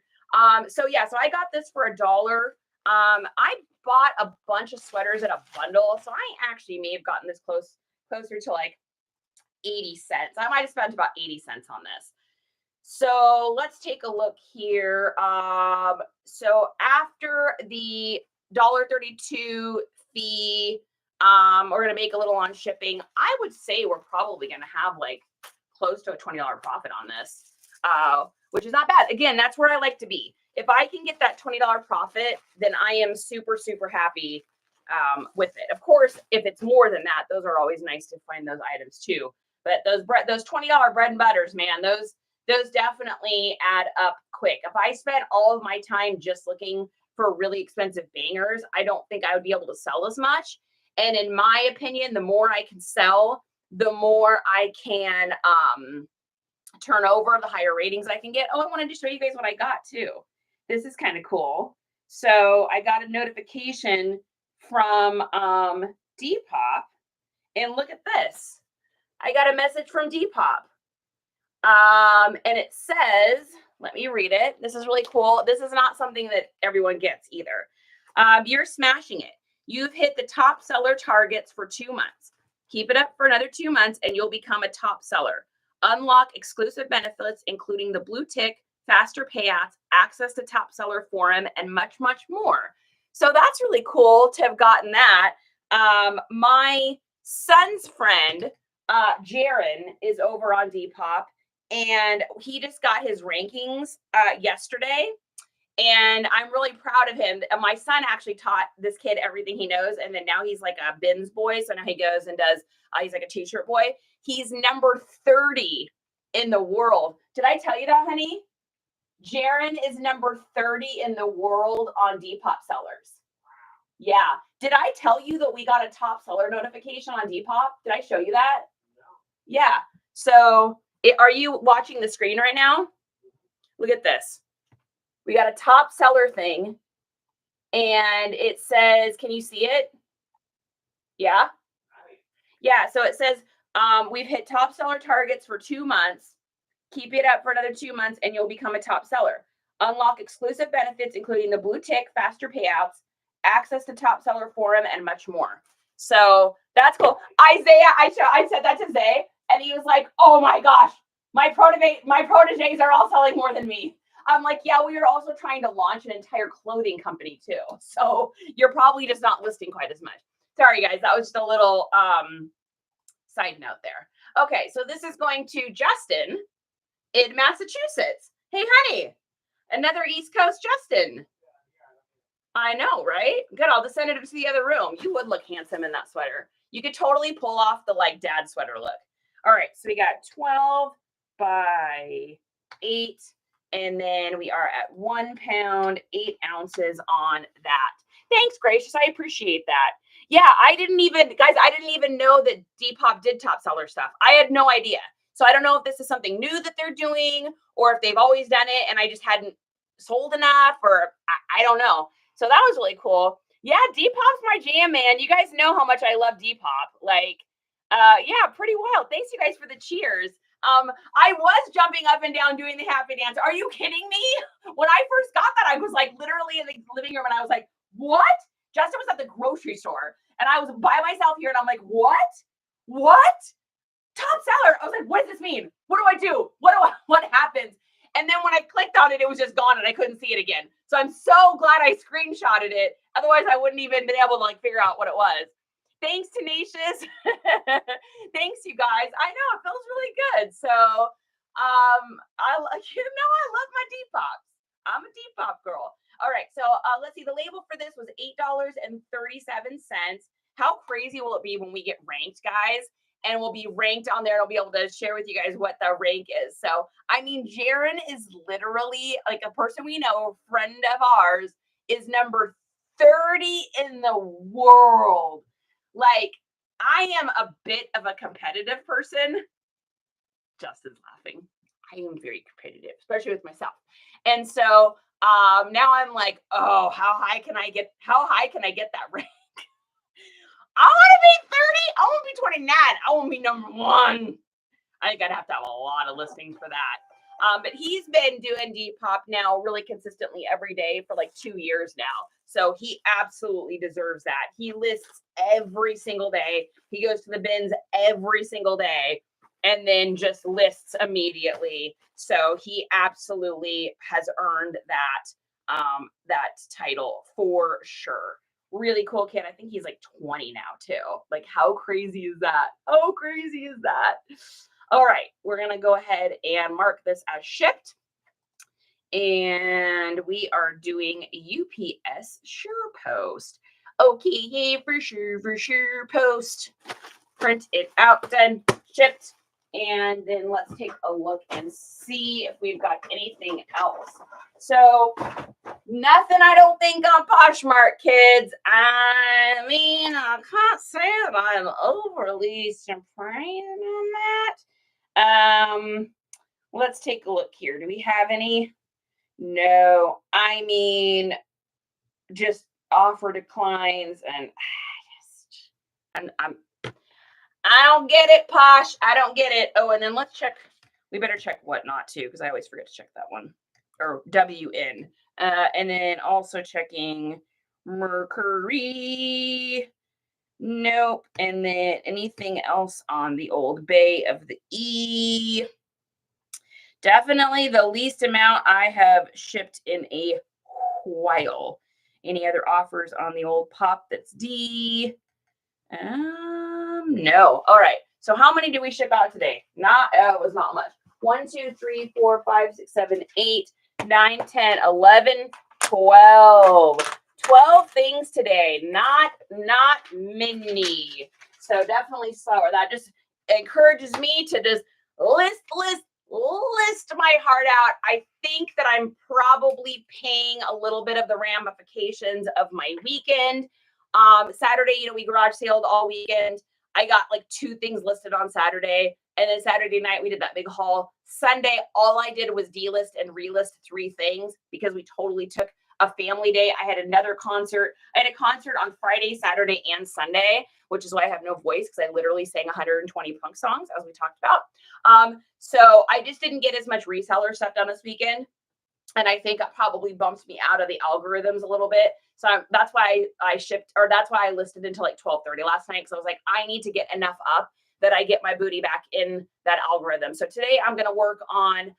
Speaker 2: So yeah, so I got this for $1. I bought a bunch of sweaters in a bundle, so I actually may have gotten this closer to like 80 cents. I might have spent about 80 cents on this. So let's take a look here. So after the $1.32 fee, we're gonna make a little on shipping. I would say we're probably gonna have like close to a $20 profit on this, which is not bad. Again, that's where I like to be. If I can get that $20 profit, then I am super, super happy with it. Of course, if it's more than that, those are always nice to find those items too. But those $20 bread and butters, man, those definitely add up quick. If I spent all of my time just looking for really expensive bangers, I don't think I would be able to sell as much. And in my opinion, the more I can sell, the more I can turn over, the higher ratings I can get. Oh, I wanted to show you guys what I got too. This is kind of cool. So I got a notification from Depop, and look at this. I got a message from Depop. And it says, let me read it. This is really cool. This is not something that everyone gets either. You're smashing it. You've hit the top seller targets for 2 months. Keep it up for another 2 months and you'll become a top seller. Unlock exclusive benefits, including the blue tick, faster payouts, access to top seller forum, and much, much more. So that's really cool to have gotten that. My son's friend, Jaron, is over on Depop, and he just got his rankings yesterday. And I'm really proud of him. My son actually taught this kid everything he knows. And then now he's like a bins boy. So now he goes and does, he's like a t-shirt boy. He's number 30 in the world. Did I tell you that, honey? Jaron is number 30 in the world on Depop sellers. Yeah. Did I tell you that we got a top seller notification on Depop? Did I show you that? No. Yeah. So are you watching the screen right now? Look at this. We got a top seller thing, and it says, can you see it? Yeah. Yeah. So it says, we've hit top seller targets for 2 months. Keep it up for another 2 months and you'll become a top seller. Unlock exclusive benefits, including the blue tick, faster payouts, access to top seller forum, and much more. So that's cool. Isaiah, I said that to Zay, and he was like, oh my gosh, my proteges are all selling more than me. I'm like, yeah, we are also trying to launch an entire clothing company too. So you're probably just not listing quite as much. Sorry, guys. That was just a little side note there. Okay, so this is going to Justin in Massachusetts. Hey, honey, another East Coast Justin. I know, right? Good. I'll just send it to the other room. You would look handsome in that sweater. You could totally pull off the like dad sweater look. All right, so we got 12 by 8. And then we are at 1 pound, 8 ounces on that. Thanks, Gracious. I appreciate that. Yeah, I didn't even know that Depop did top seller stuff. I had no idea. So I don't know if this is something new that they're doing or if they've always done it and I just hadn't sold enough, or I don't know. So that was really cool. Yeah, Depop's my jam, man. You guys know how much I love Depop. Like, yeah, pretty wild. Thanks, you guys, for the cheers. I was jumping up and down doing the happy dance. Are you kidding me? When I first got that, I was like literally in the living room and I was like, what? Justin was at the grocery store and I was by myself here and I'm like, what? What? Top seller. I was like, what does this mean? What do I do? What happens? And then when I clicked on it, it was just gone and I couldn't see it again. So I'm so glad I screenshotted it. Otherwise, I wouldn't even been able to like figure out what it was. Thanks, Tenacious. Thanks, you guys. I know it feels really good. So, I love my Depops. I'm a Depop girl. All right, so let's see. The label for this was $8.37. How crazy will it be when we get ranked, guys? And we'll be ranked on there. I'll be able to share with you guys what the rank is. So, I mean, Jaron is literally like a person we know, a friend of ours, is number 30 in the world. Like, I am a bit of a competitive person. Justin's laughing. I am very competitive, especially with myself. And so now I'm like, oh, how high can I get that rank? I want to be 30. I want to be 29. I want to be number 1. I think I'd have to have a lot of listings for that. But he's been doing Depop now really consistently every day for like 2 years now. So he absolutely deserves that. He lists every single day. He goes to the bins every single day and then just lists immediately. So he absolutely has earned that title for sure. Really cool kid. I think he's like 20 now too. Like, how crazy is that? How crazy is that? All right, we're going to go ahead and mark this as shipped. And we are doing UPS SurePost. Okay, for sure, post. Print it out, done, shipped. And then let's take a look and see if we've got anything else. So, nothing, I don't think, on Poshmark, kids. I mean, I can't say that I'm overly surprised on that. Let's take a look here. Do we have any? No. I mean, just offer declines and I don't get it, Posh. I don't get it. Oh, and then let's check. We better check whatnot too, because I always forget to check that one. Or WN. And then also checking Mercury. Nope. And then anything else on the old Bay of the E. Definitely the least amount I have shipped in a while. Any other offers on the old Pop that's D? No. All right. So how many did we ship out today? It was not much. 1, 2, 3, 4, 5, 6, 7, 8, 9, 10, 11, 12. 12 things today. Not many. So definitely slower. That just encourages me to just list my heart out. I think that I'm probably paying a little bit of the ramifications of my weekend. Saturday, we garage saled all weekend. I got like 2 things listed on Saturday. And then Saturday night, we did that big haul. Sunday, all I did was delist and relist 3 things because we totally took a family day. I had another concert. I had a concert on Friday, Saturday, and Sunday, which is why I have no voice because I literally sang 120 punk songs, as we talked about. So I just didn't get as much reseller stuff done this weekend. And I think it probably bumped me out of the algorithms a little bit. So that's why I shipped, or that's why I listed until like 12:30 last night. Because I was like, I need to get enough up that I get my booty back in that algorithm. So today I'm going to work on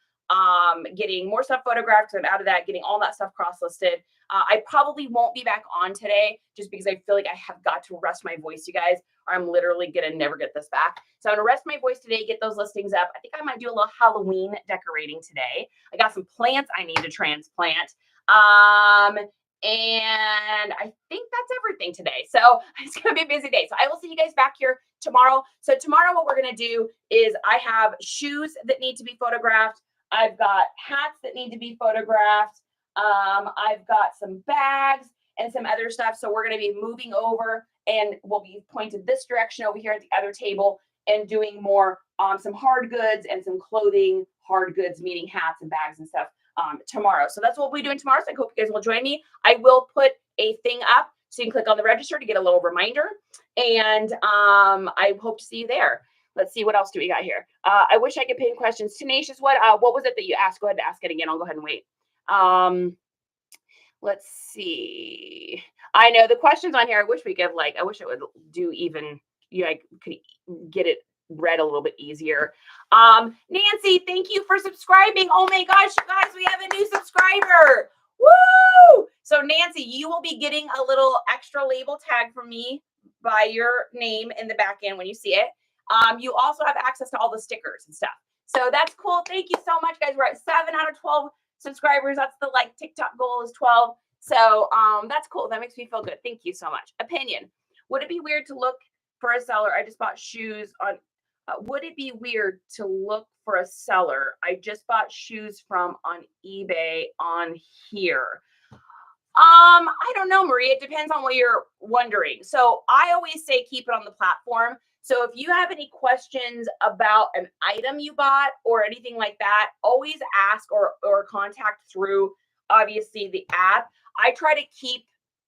Speaker 2: getting more stuff photographed. So I'm out of that, getting all that stuff cross-listed. I probably won't be back on today just because I feel like I have got to rest my voice, you guys, or I'm literally going to never get this back. So I'm going to rest my voice today, get those listings up. I think I might do a little Halloween decorating today. I got some plants I need to transplant. And I think that's everything today. So it's going to be a busy day. So I will see you guys back here tomorrow. So tomorrow, what we're going to do is I have shoes that need to be photographed. I've got hats that need to be photographed. I've got some bags and some other stuff. So we're going to be moving over and we'll be pointed this direction over here at the other table and doing more some hard goods and some clothing, hard goods, meaning hats and bags and stuff tomorrow. So that's what we'll be doing tomorrow. So I hope you guys will join me. I will put a thing up so you can click on the register to get a little reminder. And I hope to see you there. Let's see, what else do we got here? I wish I could pin questions. Tenacious, what was it that you asked? Go ahead and ask it again. I'll go ahead and wait. Let's see. I know the questions on here, I wish it would do even, I could get it read a little bit easier. Nancy, thank you for subscribing. Oh my gosh, you guys, we have a new subscriber. Woo! So Nancy, you will be getting a little extra label tag from me by your name in the back end when you see it. You also have access to all the stickers and stuff. So that's cool. Thank you so much, guys. We're at 7 out of 12 subscribers. That's the TikTok goal is 12. So that's cool. That makes me feel good. Thank you so much. Opinion. Would it be weird to look for a seller? I just bought shoes on. Would it be weird to look for a seller I just bought shoes from on eBay on here? I don't know, Marie. It depends on what you're wondering. So I always say keep it on the platform. So if you have any questions about an item you bought or anything like that, always ask or contact through, obviously, the app. I try to keep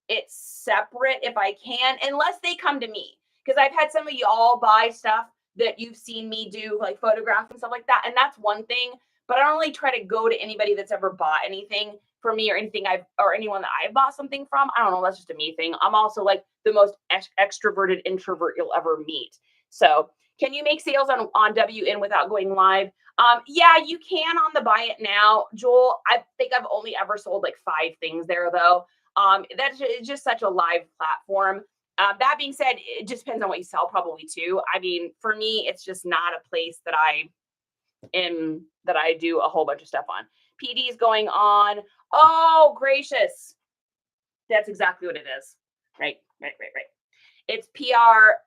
Speaker 2: it separate if I can, unless they come to me. Because I've had some of you all buy stuff that you've seen me do, like photograph and stuff like that. And that's one thing. But I don't really try to go to anybody that's ever bought anything for me or anyone that I've bought something from. I don't know. That's just a me thing. I'm also like the most extroverted introvert you'll ever meet. So can you make sales on WN without going live? Yeah, you can on the Buy It Now. Joel, I think I've only ever sold like 5 things there though. That's just such a live platform. That being said, it just depends on what you sell probably too. I mean, for me, it's just not a place that I do a whole bunch of stuff on. PD is going on. Oh, gracious. That's exactly what it is. Right. It's PR,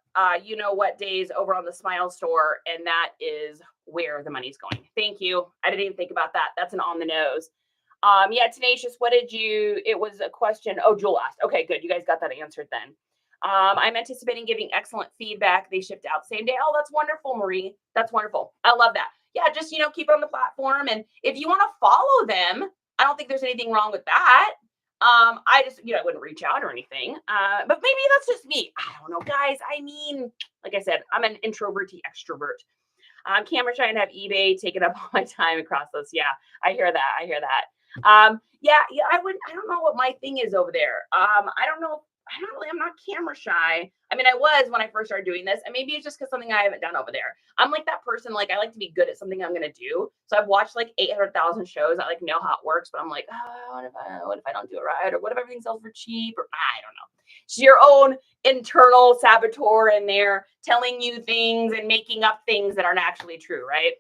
Speaker 2: you know what days over on the Smile store, and that is where the money's going. Thank you. I didn't even think about that. That's an on the nose. Yeah, Tenacious, it was a question. Oh, Jewel asked. Okay, good. You guys got that answered then. I'm anticipating giving excellent feedback. They shipped out same day. Oh, that's wonderful, Marie. That's wonderful. I love that. Yeah, just, keep it on the platform. And if you want to follow them, I don't think there's anything wrong with that. I just, I wouldn't reach out or anything. But maybe that's just me. I don't know, guys. I mean, like I said, I'm an introverty extrovert. Camera trying to have eBay taking up all my time across this. Yeah, I hear that. I hear that. Yeah. I don't know what my thing is over there. I don't know. I don't really. I'm not camera shy. I mean, I was when I first started doing this, and maybe it's just because something I haven't done over there. I'm like that person. Like I like to be good at something I'm gonna do. So I've watched like 800,000 shows. I like know how it works, but I'm like, oh, what if I don't do it right, or what if everything sells for cheap, or I don't know. It's your own internal saboteur in there telling you things and making up things that aren't actually true, right?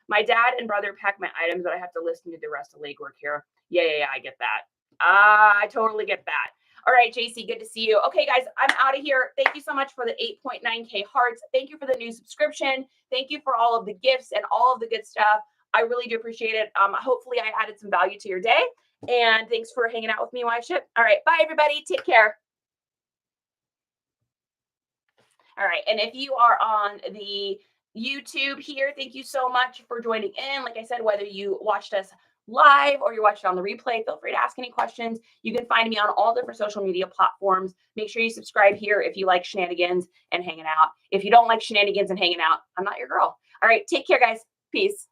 Speaker 2: My dad and brother pack my items, but I have to listen to the rest of legwork here. Yeah, I get that. I totally get that. All right, JC, good to see you. Okay, guys, I'm out of here. Thank you so much for the 8.9K hearts. Thank you for the new subscription. Thank you for all of the gifts and all of the good stuff. I really do appreciate it. Hopefully, I added some value to your day. And thanks for hanging out with me while I ship. All right, bye, everybody. Take care. All right. And if you are on the YouTube here, thank you so much for joining in. Like I said, whether you watched us live or you watched it on the replay, feel free to ask any questions. You can find me on all different social media platforms. Make sure you subscribe here if you like shenanigans and hanging out. If you don't like shenanigans and hanging out, I'm not your girl. All right. Take care, guys. Peace.